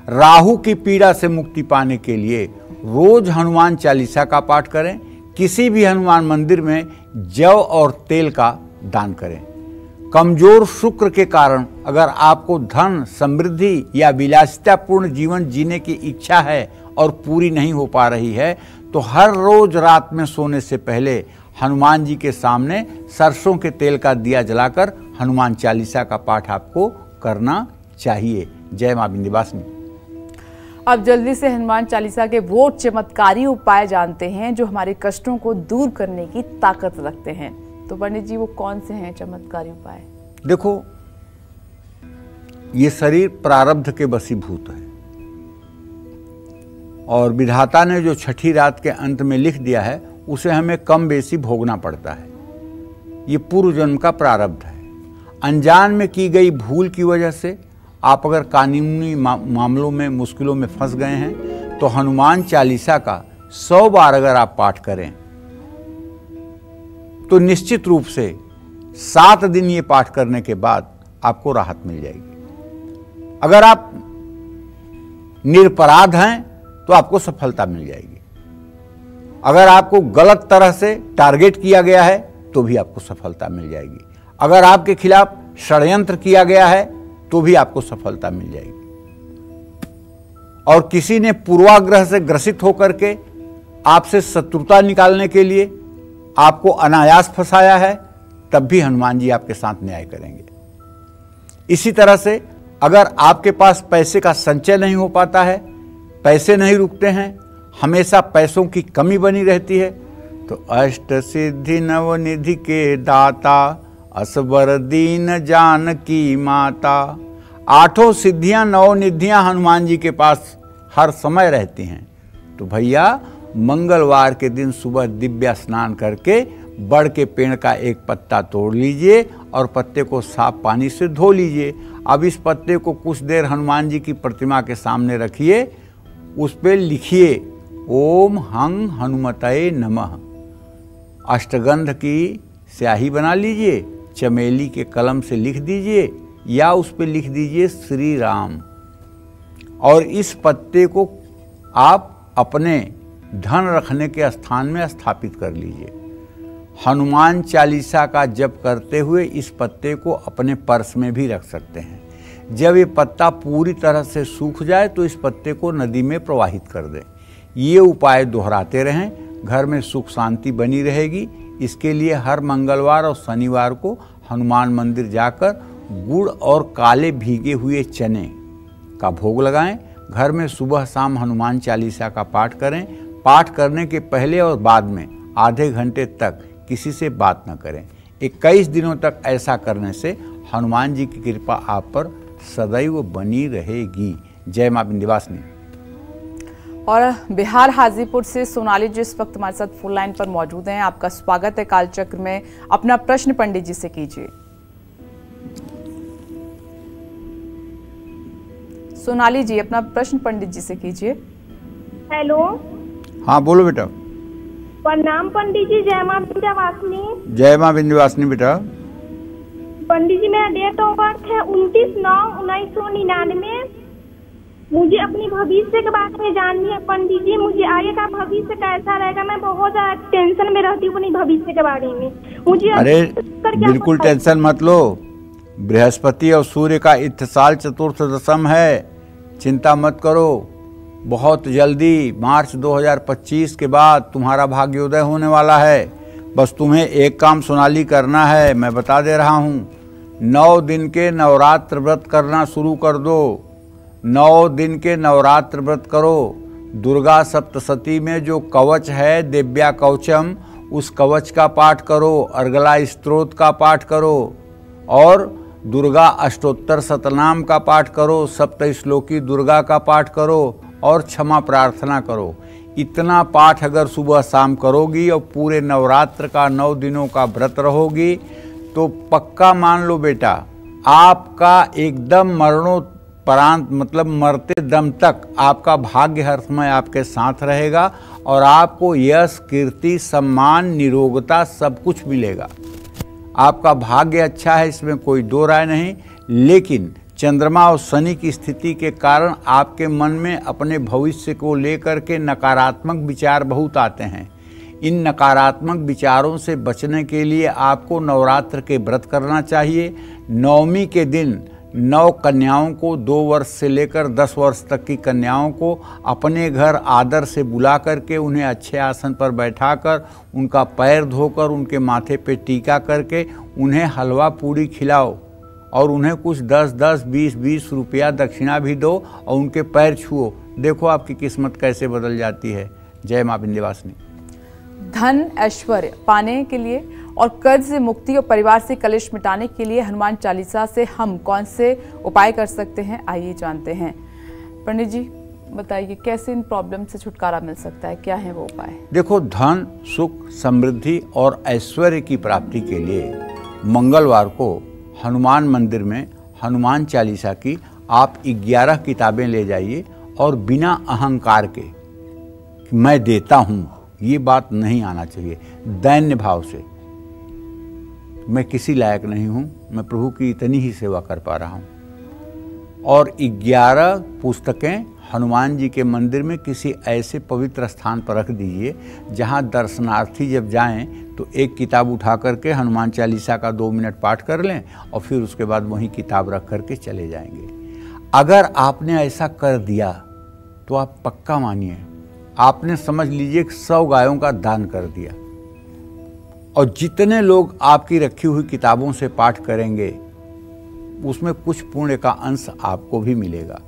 राहु की पीड़ा से मुक्ति पाने के लिए रोज हनुमान चालीसा का पाठ करें। किसी भी हनुमान मंदिर में जौ और तेल का दान करें। कमजोर शुक्र के कारण अगर आपको धन, समृद्धि या विलासितापूर्ण जीवन जीने की इच्छा है और पूरी नहीं हो पा रही है तो हर रोज रात में सोने से पहले हनुमान जी के सामने सरसों के तेल का दिया जलाकर हनुमान चालीसा का पाठ आपको करना चाहिए। जय मां विंध्यवासिनी। अब जल्दी से हनुमान चालीसा के वो चमत्कारी उपाय जानते हैं जो हमारे कष्टों को दूर करने की ताकत रखते हैं। तो पंडित जी वो कौन से हैं चमत्कारी उपाय? देखो, ये शरीर प्रारब्ध के वशीभूत है और विधाता ने जो छठी रात के अंत में लिख दिया है उसे हमें कम बेसी भोगना पड़ता है। ये पूर्व जन्म का प्रारब्ध है। अनजान में की गई भूल की वजह से आप अगर कानूनी मामलों में, मुश्किलों में फंस गए हैं तो हनुमान चालीसा का 100 बार अगर आप पाठ करें तो निश्चित रूप से 7 दिन ये पाठ करने के बाद आपको राहत मिल जाएगी। अगर आप निरपराध हैं तो आपको सफलता मिल जाएगी। अगर आपको गलत तरह से टारगेट किया गया है तो भी आपको सफलता मिल जाएगी। अगर आपके खिलाफ षड्यंत्र किया गया है तो भी आपको सफलता मिल जाएगी। और किसी ने पूर्वाग्रह से ग्रसित होकर के आपसे शत्रुता निकालने के लिए आपको अनायास फंसाया है, तब भी हनुमान जी आपके साथ न्याय करेंगे। इसी तरह से अगर आपके पास पैसे का संचय नहीं हो पाता है, पैसे नहीं रुकते हैं, हमेशा पैसों की कमी बनी रहती है, तो अष्ट सिद्धि नवनिधि के दाता असबर दीन जानकी माता। 8 सिद्धियां नवनिधियां हनुमान जी के पास हर समय रहती हैं। तो भैया मंगलवार के दिन सुबह दिव्या स्नान करके बड़ के पेड़ का एक पत्ता तोड़ लीजिए और पत्ते को साफ पानी से धो लीजिए। अब इस पत्ते को कुछ देर हनुमान जी की प्रतिमा के सामने रखिए, उस पर लिखिए ओम हं हनुमतये नमः। अष्टगंध की स्याही बना लीजिए, चमेली के कलम से लिख दीजिए या उस पर लिख दीजिए श्री राम। और इस पत्ते को आप अपने धन रखने के स्थान में स्थापित कर लीजिए। हनुमान चालीसा का जप करते हुए इस पत्ते को अपने पर्स में भी रख सकते हैं। जब ये पत्ता पूरी तरह से सूख जाए तो इस पत्ते को नदी में प्रवाहित कर दें। ये उपाय दोहराते रहें, घर में सुख शांति बनी रहेगी। इसके लिए हर मंगलवार और शनिवार को हनुमान मंदिर जाकर गुड़ और काले भीगे हुए चने का भोग लगाएं। घर में सुबह शाम हनुमान चालीसा का पाठ करें। पाठ करने के पहले और बाद में आधे घंटे तक किसी से बात न करें। 21 दिनों तक ऐसा करने से हनुमान जी की कृपा आप पर सदैव बनी रहेगी। जय मां विंध्यवासिनी। और बिहार हाजीपुर से सोनाली जी इस वक्त हमारे साथ फोन लाइन पर मौजूद हैं। आपका स्वागत है कालचक्र में। अपना प्रश्न पंडित जी से कीजिए। सोनाली जी अपना प्रश्न पंडित जी से कीजिए। हेलो। हाँ बोलो बेटा। प्रणाम पंडित जी। जय मां विंध्यवासिनी। जय मां विंध्यवासिनी बेटा। पंडित जी मेरा डेट ऑफ बर्थ है 29/9/1999। मुझे अपनी भविष्य के बारे में जाननी है पंडित जी। मुझे आगे का भविष्य कैसा रहेगा, मैं बहुत ज्यादा टेंशन में रहती हूँ अपनी भविष्य के बारे में। मुझे अरे बिल्कुल टेंशन मत लो। बृहस्पति और सूर्य का इत्तिसाल चतुर्थ दशम है, चिंता मत करो। बहुत जल्दी मार्च 2025 के बाद तुम्हारा भाग्योदय होने वाला है। बस तुम्हें एक काम सोनाली करना है, मैं बता दे रहा हूँ। 9 दिन के नवरात्र व्रत करना शुरू कर दो। 9 दिन के नवरात्र व्रत करो। दुर्गा सप्तशती में जो कवच है दिव्या कवचम, उस कवच का पाठ करो। अर्गला स्तोत्र का पाठ करो और दुर्गा अष्टोत्तर शतनाम का पाठ करो। सप्त श्लोकी दुर्गा का पाठ करो और क्षमा प्रार्थना करो। इतना पाठ अगर सुबह शाम करोगी और पूरे नवरात्र का 9 दिनों का व्रत रहोगी तो पक्का मान लो बेटा, आपका एकदम मरणोपरांत मतलब मरते दम तक आपका भाग्य हर समय आपके साथ रहेगा और आपको यश कीर्ति सम्मान निरोगता सब कुछ मिलेगा। आपका भाग्य अच्छा है, इसमें कोई दो राय नहीं। लेकिन चंद्रमा और शनि की स्थिति के कारण आपके मन में अपने भविष्य को लेकर के नकारात्मक विचार बहुत आते हैं। इन नकारात्मक विचारों से बचने के लिए आपको नवरात्र के व्रत करना चाहिए। नवमी के दिन 9 कन्याओं को 2 वर्ष से लेकर 10 वर्ष तक की कन्याओं को अपने घर आदर से बुला करके उन्हें अच्छे आसन पर बैठाकर उनका पैर धोकर उनके माथे पे टीका करके उन्हें हलवा पूड़ी खिलाओ और उन्हें कुछ 10-10, 20-20 रुपया दक्षिणा भी दो और उनके पैर छुओ। देखो आपकी किस्मत कैसे बदल जाती है। जय मां विंध्यवासिनी। धन ऐश्वर्य पाने के लिए और कर्ज से मुक्ति और परिवार से कलेश मिटाने के लिए हनुमान चालीसा से हम कौन से उपाय कर सकते हैं, आइए जानते हैं। पंडित जी बताइए कैसे इन प्रॉब्लम से छुटकारा मिल सकता है, क्या है वो उपाय? देखो, धन सुख समृद्धि और ऐश्वर्य की प्राप्ति के लिए मंगलवार को हनुमान मंदिर में हनुमान चालीसा की आप 11 किताबें ले जाइए और बिना अहंकार के कि मैं देता हूँ ये बात नहीं आना चाहिए। दैन्य भाव से मैं किसी लायक नहीं हूँ, मैं प्रभु की इतनी ही सेवा कर पा रहा हूँ और 11 पुस्तकें हनुमान जी के मंदिर में किसी ऐसे पवित्र स्थान पर रख दीजिए जहां दर्शनार्थी जब जाएं तो एक किताब उठा करके हनुमान चालीसा का 2 मिनट पाठ कर लें और फिर उसके बाद वही किताब रख करके चले जाएंगे। अगर आपने ऐसा कर दिया तो आप पक्का मानिए आपने समझ लीजिए 100 गायों का दान कर दिया। और जितने लोग आपकी रखी हुई किताबों से पाठ करेंगे उसमें कुछ पुण्य का अंश आपको भी मिलेगा।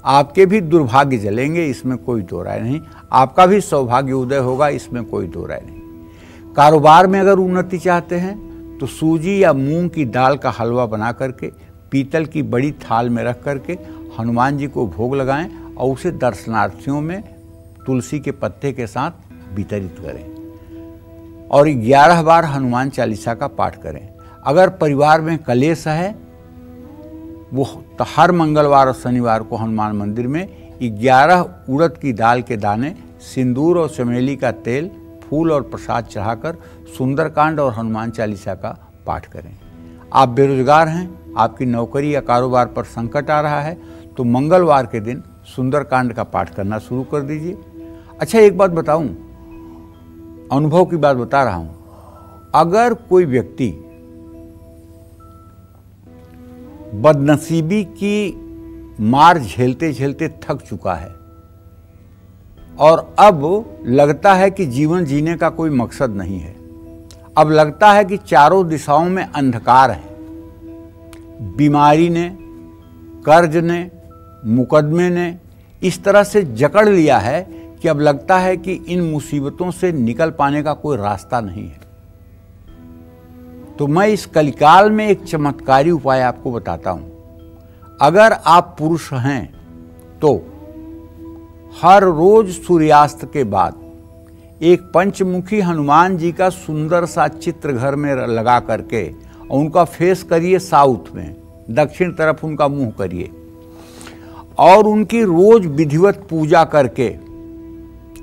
आपके भी दुर्भाग्य जलेंगे, इसमें कोई दो राय नहीं। आपका भी सौभाग्य उदय होगा, इसमें कोई दो राय नहीं। कारोबार में अगर उन्नति चाहते हैं तो सूजी या मूंग की दाल का हलवा बना करके पीतल की बड़ी थाल में रख करके हनुमान जी को भोग लगाएं और उसे दर्शनार्थियों में तुलसी के पत्ते के साथ वितरित करें और 11 बार हनुमान चालीसा का पाठ करें। अगर परिवार में कलेश है वो तो हर मंगलवार और शनिवार को हनुमान मंदिर में 11 उड़द की दाल के दाने, सिंदूर और चमेली का तेल, फूल और प्रसाद चढ़ाकर सुंदरकांड और हनुमान चालीसा का पाठ करें। आप बेरोजगार हैं, आपकी नौकरी या कारोबार पर संकट आ रहा है तो मंगलवार के दिन सुंदरकांड का पाठ करना शुरू कर दीजिए। अच्छा, एक बात बताऊं, अनुभव की बात बता रहा हूं। अगर कोई व्यक्ति बदनसीबी की मार झेलते झेलते थक चुका है और अब लगता है कि जीवन जीने का कोई मकसद नहीं है, अब लगता है कि चारों दिशाओं में अंधकार है, बीमारी ने, कर्ज ने, मुकदमे ने इस तरह से जकड़ लिया है कि अब लगता है कि इन मुसीबतों से निकल पाने का कोई रास्ता नहीं है, तो मैं इस कलिकाल में एक चमत्कारी उपाय आपको बताता हूं। अगर आप पुरुष हैं तो हर रोज सूर्यास्त के बाद एक पंचमुखी हनुमान जी का सुंदर सा चित्र घर में लगा करके और उनका फेस करिए साउथ में, दक्षिण तरफ उनका मुंह करिए और उनकी रोज विधिवत पूजा करके,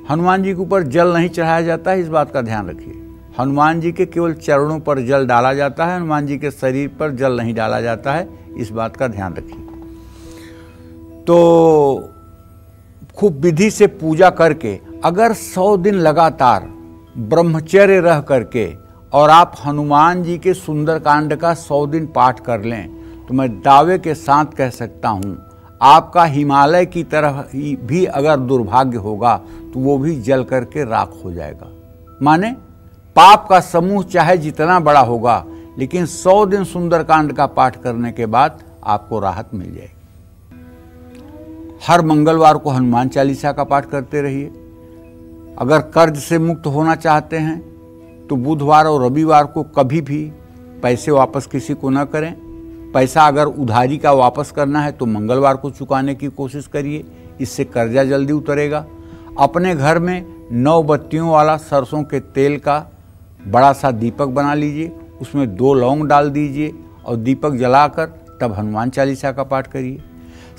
हनुमान जी के ऊपर जल नहीं चढ़ाया जाता है, इस बात का ध्यान रखिए। हनुमान जी के केवल चरणों पर जल डाला जाता है, हनुमान जी के शरीर पर जल नहीं डाला जाता है, इस बात का ध्यान रखिए। तो खूब विधि से पूजा करके अगर 100 दिन लगातार ब्रह्मचर्य रह करके और आप हनुमान जी के सुंदरकांड का 100 दिन पाठ कर लें तो मैं दावे के साथ कह सकता हूं आपका हिमालय की तरह भी अगर दुर्भाग्य होगा तो वो भी जल करके राख हो जाएगा। माने पाप का समूह चाहे जितना बड़ा होगा लेकिन 100 दिन सुंदरकांड का पाठ करने के बाद आपको राहत मिल जाएगी। हर मंगलवार को हनुमान चालीसा का पाठ करते रहिए। अगर कर्ज से मुक्त होना चाहते हैं तो बुधवार और रविवार को कभी भी पैसे वापस किसी को न करें। पैसा अगर उधारी का वापस करना है तो मंगलवार को चुकाने की कोशिश करिए, इससे कर्जा जल्दी उतरेगा। अपने घर में 9 बत्तियों वाला सरसों के तेल का बड़ा सा दीपक बना लीजिए, उसमें 2 लौंग डाल दीजिए और दीपक जलाकर तब हनुमान चालीसा का पाठ करिए।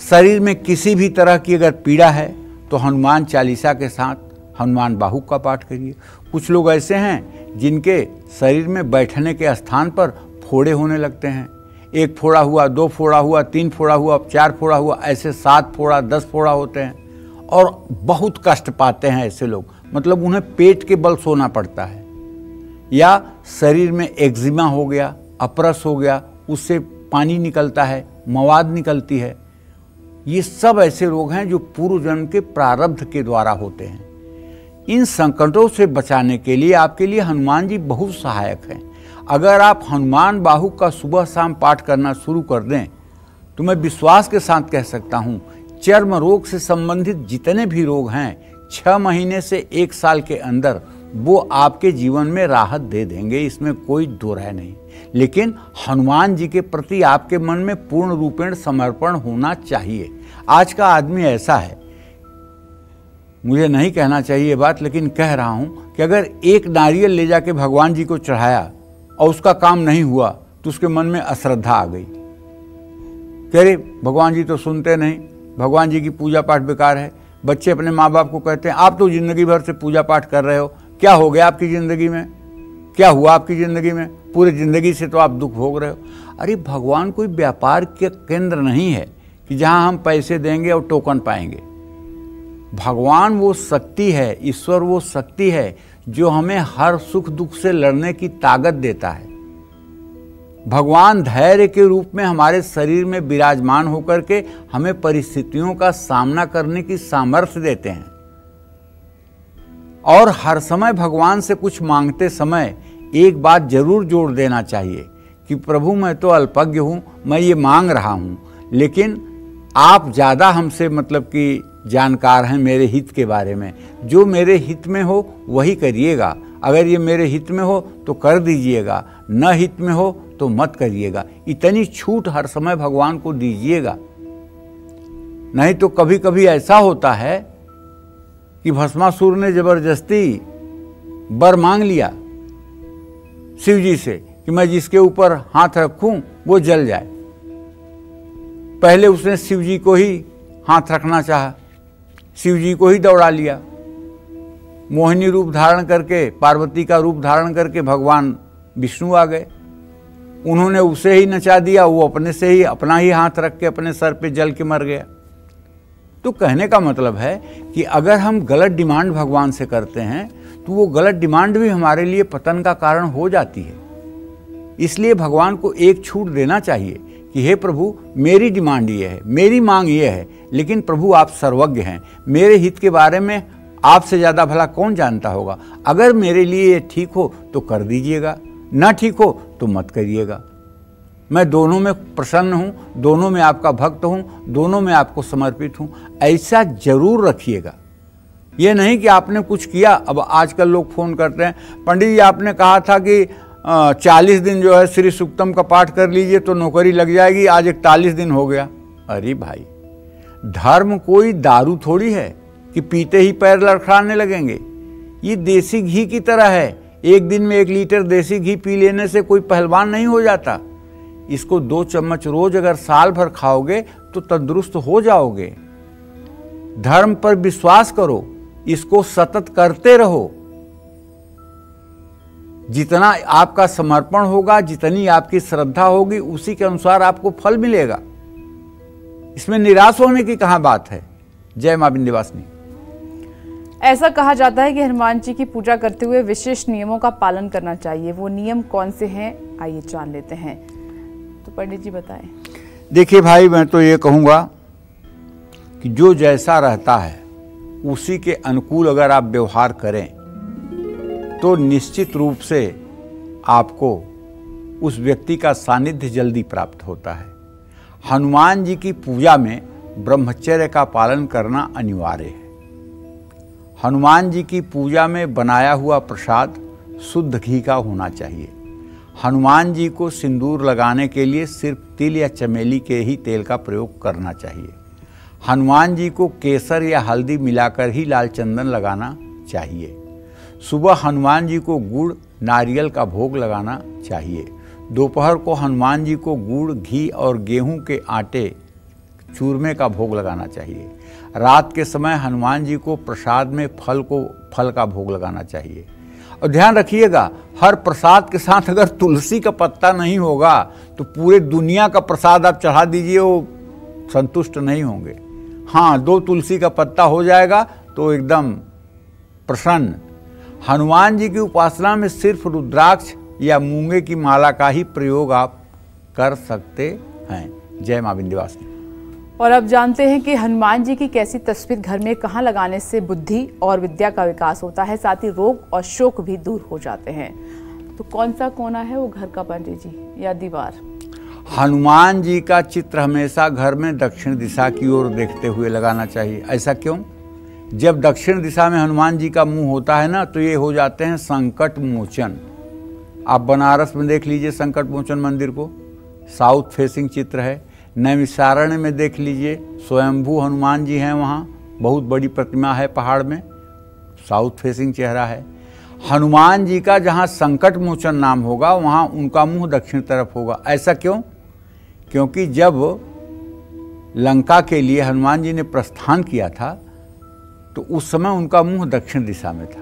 शरीर में किसी भी तरह की अगर पीड़ा है तो हनुमान चालीसा के साथ हनुमान बाहु का पाठ करिए। कुछ लोग ऐसे हैं जिनके शरीर में बैठने के स्थान पर फोड़े होने लगते हैं, 1 फोड़ा हुआ, 2 फोड़ा हुआ, 3 फोड़ा हुआ, 4 फोड़ा हुआ, ऐसे 7 फोड़ा, 10 फोड़ा होते हैं और बहुत कष्ट पाते हैं ऐसे लोग। मतलब उन्हें पेट के बल सोना पड़ता है, या शरीर में एक्जिमा हो गया, अपरस हो गया, उससे पानी निकलता है, मवाद निकलती है। ये सब ऐसे रोग हैं जो पूर्व जन्म के प्रारब्ध के द्वारा होते हैं। इन संकटों से बचाने के लिए आपके लिए हनुमान जी बहुत सहायक हैं। अगर आप हनुमान बाहु का सुबह शाम पाठ करना शुरू कर दें तो मैं विश्वास के साथ कह सकता हूं चर्म रोग से संबंधित जितने भी रोग हैं 6 महीने से 1 साल के अंदर वो आपके जीवन में राहत दे देंगे, इसमें कोई दो राय नहीं। लेकिन हनुमान जी के प्रति आपके मन में पूर्ण रूपेण समर्पण होना चाहिए। आज का आदमी ऐसा है, मुझे नहीं कहना चाहिए बात लेकिन कह रहा हूं कि अगर एक नारियल ले जाके भगवान जी को चढ़ाया और उसका काम नहीं हुआ तो उसके मन में अश्रद्धा आ गई, कह रहे भगवान जी तो सुनते नहीं, भगवान जी की पूजा पाठ बेकार है। बच्चे अपने माँ बाप को कहते हैं आप तो जिंदगी भर से पूजा पाठ कर रहे हो, क्या हो गया आपकी ज़िंदगी में, क्या हुआ आपकी ज़िंदगी में, पूरी ज़िंदगी से तो आप दुख भोग रहे हो। अरे भगवान कोई व्यापार के केंद्र नहीं है कि जहाँ हम पैसे देंगे और टोकन पाएंगे। भगवान वो शक्ति है, ईश्वर वो शक्ति है जो हमें हर सुख दुख से लड़ने की ताकत देता है। भगवान धैर्य के रूप में हमारे शरीर में विराजमान होकर के हमें परिस्थितियों का सामना करने की सामर्थ्य देते हैं। और हर समय भगवान से कुछ मांगते समय एक बात जरूर जोड़ देना चाहिए कि प्रभु मैं तो अल्पज्ञ हूँ, मैं ये मांग रहा हूँ, लेकिन आप ज़्यादा हमसे मतलब कि जानकार हैं मेरे हित के बारे में। जो मेरे हित में हो वही करिएगा। अगर ये मेरे हित में हो तो कर दीजिएगा, न हित में हो तो मत करिएगा। इतनी छूट हर समय भगवान को दीजिएगा। नहीं तो कभी कभी ऐसा होता है कि भस्मासुर ने जबरदस्ती वर मांग लिया शिव जी से कि मैं जिसके ऊपर हाथ रखूं वो जल जाए। पहले उसने शिव जी को ही हाथ रखना चाहा, शिव जी को ही दौड़ा लिया। मोहिनी रूप धारण करके, पार्वती का रूप धारण करके भगवान विष्णु आ गए। उन्होंने उसे ही नचा दिया, वो अपने से ही अपना ही हाथ रख के अपने सर पे जल के मर गया। तो कहने का मतलब है कि अगर हम गलत डिमांड भगवान से करते हैं तो वो गलत डिमांड भी हमारे लिए पतन का कारण हो जाती है। इसलिए भगवान को एक छूट देना चाहिए कि हे प्रभु मेरी डिमांड ये है, मेरी मांग ये है, लेकिन प्रभु आप सर्वज्ञ हैं, मेरे हित के बारे में आपसे ज़्यादा भला कौन जानता होगा। अगर मेरे लिए ये ठीक हो तो कर दीजिएगा, ना ठीक हो तो मत करिएगा। मैं दोनों में प्रसन्न हूँ, दोनों में आपका भक्त हूँ, दोनों में आपको समर्पित हूँ, ऐसा जरूर रखिएगा। ये नहीं कि आपने कुछ किया। अब आजकल लोग फ़ोन करते हैं, पंडित जी आपने कहा था कि 40 दिन जो है श्री सूक्तम का पाठ कर लीजिए तो नौकरी लग जाएगी, आज 41 दिन हो गया। अरे भाई, धर्म कोई दारू थोड़ी है कि पीते ही पैर लड़खड़ाने लगेंगे। ये देसी घी की तरह है, एक दिन में 1 लीटर देसी घी पी लेने से कोई पहलवान नहीं हो जाता। इसको 2 चम्मच रोज अगर साल भर खाओगे तो तंदुरुस्त हो जाओगे। धर्म पर विश्वास करो, इसको सतत करते रहो। जितना आपका समर्पण होगा, जितनी आपकी श्रद्धा होगी, उसी के अनुसार आपको फल मिलेगा। इसमें निराश होने की कहाँ बात है। जय मां विंध्यवासिनी। ऐसा कहा जाता है कि हनुमान जी की पूजा करते हुए विशेष नियमों का पालन करना चाहिए। वो नियम कौन से हैं, आइए जान लेते हैं। तो पंडित जी बताएं। देखिए भाई, मैं तो ये कहूँगा कि जो जैसा रहता है उसी के अनुकूल अगर आप व्यवहार करें तो निश्चित रूप से आपको उस व्यक्ति का सानिध्य जल्दी प्राप्त होता है। हनुमान जी की पूजा में ब्रह्मचर्य का पालन करना अनिवार्य है। हनुमान जी की पूजा में बनाया हुआ प्रसाद शुद्ध घी का होना चाहिए। हनुमान जी को सिंदूर लगाने के लिए सिर्फ तिल या चमेली के ही तेल का प्रयोग करना चाहिए। हनुमान जी को केसर या हल्दी मिलाकर ही लाल चंदन लगाना चाहिए। सुबह हनुमान जी को गुड़ नारियल का भोग लगाना चाहिए। दोपहर को हनुमान जी को गुड़, घी और गेहूं के आटे चूरमे का भोग लगाना चाहिए। रात के समय हनुमान जी को प्रसाद में फल का भोग लगाना चाहिए। और ध्यान रखिएगा, हर प्रसाद के साथ अगर तुलसी का पत्ता नहीं होगा तो पूरे दुनिया का प्रसाद आप चढ़ा दीजिए, वो संतुष्ट नहीं होंगे। हाँ, 2 तुलसी का पत्ता हो जाएगा तो एकदम प्रसन्न। हनुमान जी की उपासना में सिर्फ रुद्राक्ष या मूंगे की माला का ही प्रयोग आप कर सकते हैं। जय मां विंध्यवासिनी। और अब जानते हैं कि हनुमान जी की कैसी तस्वीर घर में कहाँ लगाने से बुद्धि और विद्या का विकास होता है, साथ ही रोग और शोक भी दूर हो जाते हैं। तो कौन सा कोना है वो घर का पंडित जी, या दीवार? हनुमान जी का चित्र हमेशा घर में दक्षिण दिशा की ओर देखते हुए लगाना चाहिए। ऐसा क्यों? जब दक्षिण दिशा में हनुमान जी का मुंह होता है ना, तो ये हो जाते हैं संकट मोचन। आप बनारस में देख लीजिए संकट मोचन मंदिर को, साउथ फेसिंग चित्र है। नैमिषारण्य में देख लीजिए, स्वयंभू हनुमान जी हैं, वहाँ बहुत बड़ी प्रतिमा है पहाड़ में, साउथ फेसिंग चेहरा है। हनुमान जी का जहाँ संकट मोचन नाम होगा वहाँ उनका मुंह दक्षिण तरफ होगा। ऐसा क्यों? क्योंकि जब लंका के लिए हनुमान जी ने प्रस्थान किया था तो उस समय उनका मुंह दक्षिण दिशा में था।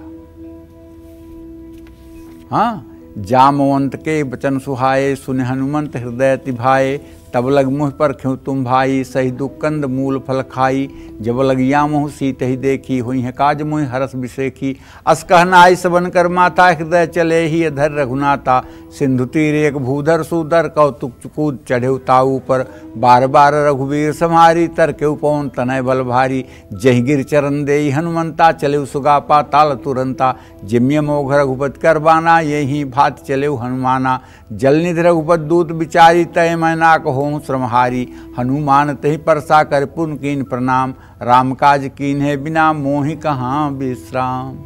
हाँ, जामवंत के वचन सुहाए, सुन हनुमंत हृदय तिभाए, तब लग मुँह पर क्यों तुम भाई, सही दुकंद मूल फल खाई, जब लग या मुँह सीत ही देखी, हुई है काज मुँह हरस विषेखी, अस कहना आई सबन कर माता, हृदय चले ही अधर रघुनाथा, सिंधु तीर एक भूधर सुधर, कौतुक कूद चढ़े ताऊ पर, बार बार रघुवीर सम्हारी, तर के उपौन तनय बल भारी, जही गिर चरण देई हनुमंता, चले सुगा पाताल तुरंता, जिम्य मोघ रघुपत कर बाना, यही भात चले हनुमाना, जलनिधि रघुपत दूत विचारी, तय मैनाक हों श्रमहारी, हनुमान तहि परसा कर पुन कीन प्रणाम, राम काज कीन है बिना मोहि कहाँ विश्राम।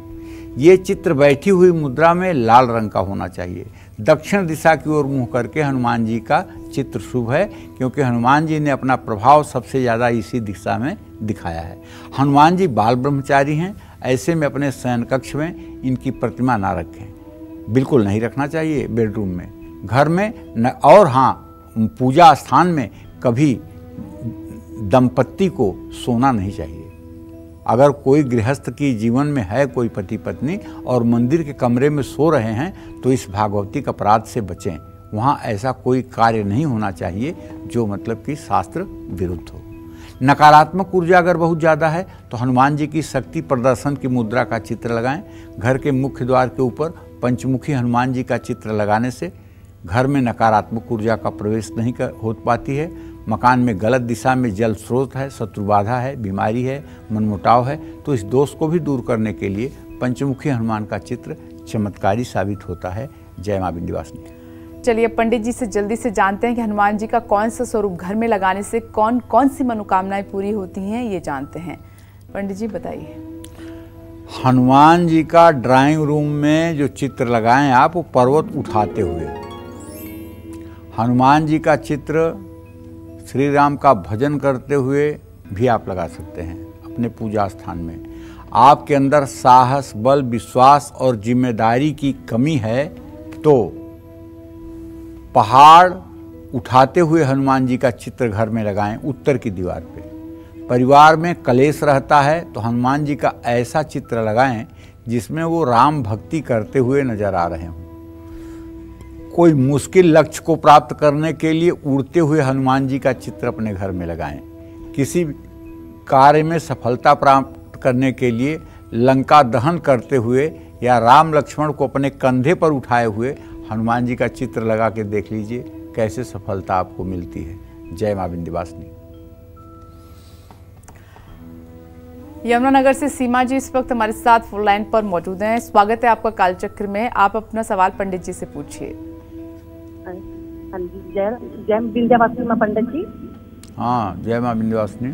ये चित्र बैठी हुई मुद्रा में लाल रंग का होना चाहिए। दक्षिण दिशा की ओर मुंह करके हनुमान जी का चित्र शुभ है, क्योंकि हनुमान जी ने अपना प्रभाव सबसे ज़्यादा इसी दिशा में दिखाया है। हनुमान जी बाल ब्रह्मचारी हैं, ऐसे में अपने शयन कक्ष में इनकी प्रतिमा ना रखें, बिल्कुल नहीं रखना चाहिए बेडरूम में, घर में न, और हाँ, पूजा स्थान में कभी दंपत्ति को सोना नहीं चाहिए। अगर कोई गृहस्थ की जीवन में है कोई पति पत्नी और मंदिर के कमरे में सो रहे हैं तो इस भागवतिक अपराध से बचें। वहाँ ऐसा कोई कार्य नहीं होना चाहिए जो मतलब कि शास्त्र विरुद्ध हो। नकारात्मक ऊर्जा अगर बहुत ज़्यादा है तो हनुमान जी की शक्ति प्रदर्शन की मुद्रा का चित्र लगाएं। घर के मुख्य द्वार के ऊपर पंचमुखी हनुमान जी का चित्र लगाने से घर में नकारात्मक ऊर्जा का प्रवेश नहीं हो पाती है। मकान में गलत दिशा में जल स्रोत है, शत्रु बाधा है, बीमारी है, मनमुटाव है, तो इस दोष को भी दूर करने के लिए पंचमुखी हनुमान का चित्र चमत्कारी साबित होता है। जय मां विंध्यवासिनी। चलिए पंडित जी से जल्दी से जानते हैं कि हनुमान जी का कौन सा स्वरूप घर में लगाने से कौन कौन सी मनोकामनाएं पूरी होती हैं, ये जानते हैं। पंडित जी बताइए। हनुमान जी का ड्राइंग रूम में जो चित्र लगाएं आप, वो पर्वत उठाते हुए। हनुमान जी का चित्र श्री राम का भजन करते हुए भी आप लगा सकते हैं अपने पूजा स्थान में। आपके अंदर साहस, बल, विश्वास और जिम्मेदारी की कमी है तो पहाड़ उठाते हुए हनुमान जी का चित्र घर में लगाएं उत्तर की दीवार पे। परिवार में कलेश रहता है तो हनुमान जी का ऐसा चित्र लगाएं जिसमें वो राम भक्ति करते हुए नजर आ रहे हों। कोई मुश्किल लक्ष्य को प्राप्त करने के लिए उड़ते हुए हनुमान जी का चित्र अपने घर में लगाएं। किसी कार्य में सफलता प्राप्त करने के लिए लंका दहन करते हुए या राम लक्ष्मण को अपने कंधे पर उठाए हुए हनुमान जी का चित्र लगा के देख लीजिए कैसे सफलता आपको मिलती है। जय मां विंध्यवासिनी। यमुनानगर से सीमा जी इस वक्त हमारे साथ फोन लाइन पर मौजूद हैं। स्वागत है आपका कालचक्र में। आप अपना सवाल पंडित जी से पूछिए। हाँ जी, जय विंध्यवासिनी मां पंडित जी। हाँ, जय मां विंध्यवासिनी।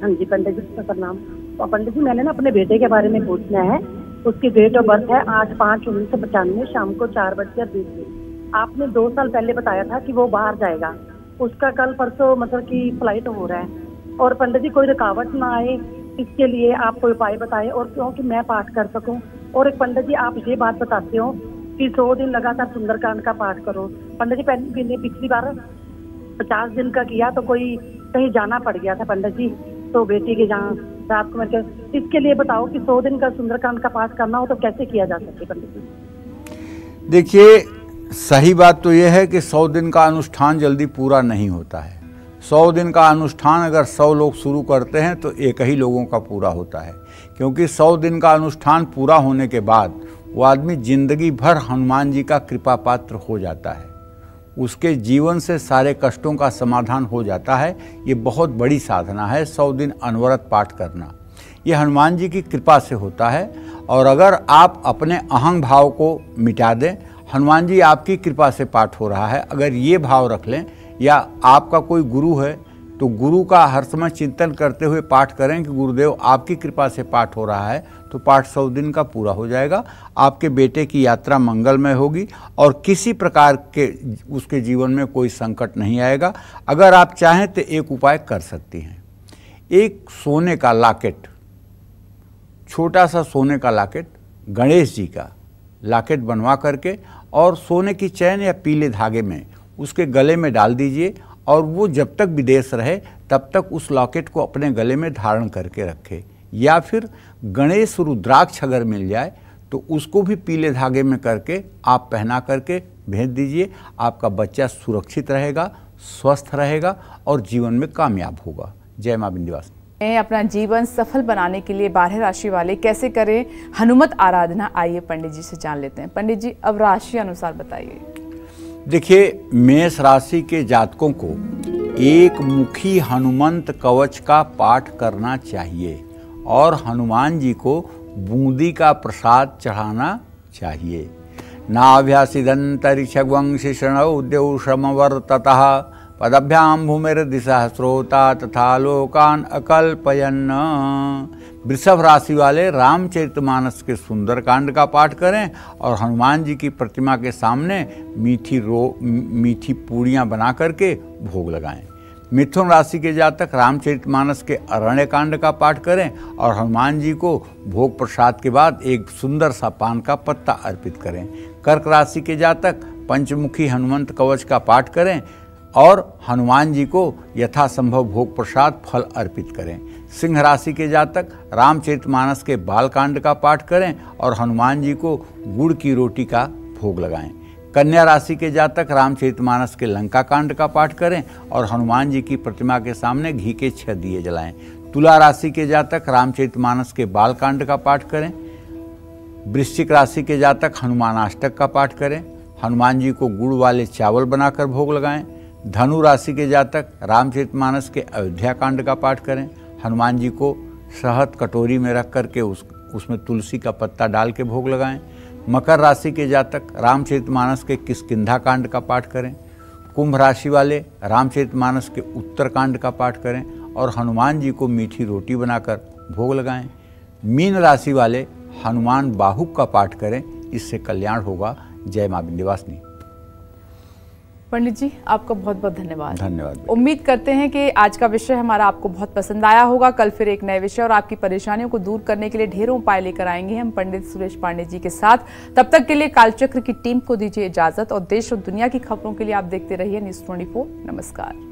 हाँ जी पंडित जी का प्रणाम। तो पंडित जी मैंने ना अपने बेटे के बारे में पूछना है। उसकी डेट ऑफ बर्थ है 8/5/1995 शाम को 4:20। आपने 2 साल पहले बताया था कि वो बाहर जाएगा। उसका कल परसों मतलब कि फ्लाइट हो रहा है। और पंडित जी कोई रुकावट ना आए इसके लिए आप कोई उपाय बताएं और क्योंकि मैं पाठ कर सकूं। और एक पंडित जी आप ये बात बताते हो कि 100 दिन लगातार सुंदरकांड का पाठ करो। पंडित जी पिछली बार 50 दिन का किया तो कोई कहीं जाना पड़ गया था पंडित जी, तो बेटी के जहाँ रात को मैं इसके लिए बताओ कि 100 दिन का सुंदरकांड का पाठ करना हो तो कैसे किया जा सके पंडित जी। देखिए, सही बात तो यह है कि 100 दिन का अनुष्ठान जल्दी पूरा नहीं होता है। 100 दिन का अनुष्ठान अगर 100 लोग शुरू करते हैं तो एक ही लोगों का पूरा होता है, क्योंकि 100 दिन का अनुष्ठान पूरा होने के बाद वो आदमी जिंदगी भर हनुमान जी का कृपा पात्र हो जाता है। उसके जीवन से सारे कष्टों का समाधान हो जाता है। ये बहुत बड़ी साधना है 100 दिन अनवरत पाठ करना। ये हनुमान जी की कृपा से होता है। और अगर आप अपने अहंग भाव को मिटा दें, हनुमान जी आपकी कृपा से पाठ हो रहा है, अगर ये भाव रख लें, या आपका कोई गुरु है तो गुरु का हर समय चिंतन करते हुए पाठ करें कि गुरुदेव आपकी कृपा से पाठ हो रहा है, तो पाठ 100 दिन का पूरा हो जाएगा। आपके बेटे की यात्रा मंगलमय होगी और किसी प्रकार के उसके जीवन में कोई संकट नहीं आएगा। अगर आप चाहें तो एक उपाय कर सकती हैं। एक सोने का लॉकेट, छोटा सा सोने का लॉकेट, गणेश जी का लॉकेट बनवा करके और सोने की चैन या पीले धागे में उसके गले में डाल दीजिए और वो जब तक विदेश रहे तब तक उस लॉकेट को अपने गले में धारण करके रखे। या फिर गणेश रुद्राक्ष अगर मिल जाए तो उसको भी पीले धागे में करके आप पहना करके भेज दीजिए। आपका बच्चा सुरक्षित रहेगा, स्वस्थ रहेगा और जीवन में कामयाब होगा। जय मां विंध्यवासिनी। अपना जीवन सफल बनाने के लिए 12 राशि वाले कैसे करें हनुमत आराधना, आइए पंडित जी से जान लेते हैं। पंडित जी, अब राशि अनुसार बताइए। देखिए, मेष राशि के जातकों को एक मुखी हनुमंत कवच का पाठ करना चाहिए और हनुमान जी को बूंदी का प्रसाद चढ़ाना चाहिए। नाभ्यासिदंतरिक्षवंशी शृणौ द्यौषमवर्ततः पदभ्याम भूमिर्दिशः श्रोता तथा लोकान अकल्पयन्। वृषभ राशि वाले रामचरितमानस के सुंदरकांड का पाठ करें और हनुमान जी की प्रतिमा के सामने मीठी पूड़ियाँ बना करके भोग लगाएं। मिथुन राशि के जातक रामचरितमानस के अरण्यकांड का पाठ करें और हनुमान जी को भोग प्रसाद के बाद एक सुंदर सा पान का पत्ता अर्पित करें। कर्क राशि के जातक पंचमुखी हनुमंत कवच का पाठ करें और हनुमान जी को यथासंभव भोग प्रसाद फल अर्पित करें। सिंह राशि के जातक रामचरितमानस के बालकांड का पाठ करें और हनुमान जी को गुड़ की रोटी का भोग लगाएं। कन्या राशि के जातक रामचरितमानस के लंका कांड का पाठ करें और हनुमान जी की प्रतिमा के सामने घी के 6 दिए जलाएं। तुला राशि के जातक रामचरितमानस के बालकांड का पाठ करें। वृश्चिक राशि के जातक हनुमानाष्टक का पाठ करें। हनुमान जी को गुड़ वाले चावल बनाकर भोग लगाएं। धनु राशि के जातक रामचरितमानस के अयोध्या कांड का पाठ करें। हनुमान जी को शहद कटोरी में रख करके उसमें तुलसी का पत्ता डाल के भोग लगाएं। मकर राशि के जातक रामचरितमानस के किष्किंधा कांड का पाठ करें। कुंभ राशि वाले रामचरितमानस के उत्तरकांड का पाठ करें और हनुमान जी को मीठी रोटी बनाकर भोग लगाएं। मीन राशि वाले हनुमान बाहुक का पाठ करें, इससे कल्याण होगा। जय मां विंध्यवासिनी। पंडित जी, आपका बहुत बहुत धन्यवाद। धन्यवाद। उम्मीद करते हैं कि आज का विषय हमारा आपको बहुत पसंद आया होगा। कल फिर एक नए विषय और आपकी परेशानियों को दूर करने के लिए ढेरों उपाय लेकर आएंगे हम पंडित सुरेश पांडे जी के साथ। तब तक के लिए कालचक्र की टीम को दीजिए इजाजत और देश और दुनिया की खबरों के लिए आप देखते रहिए न्यूज़ 24। नमस्कार।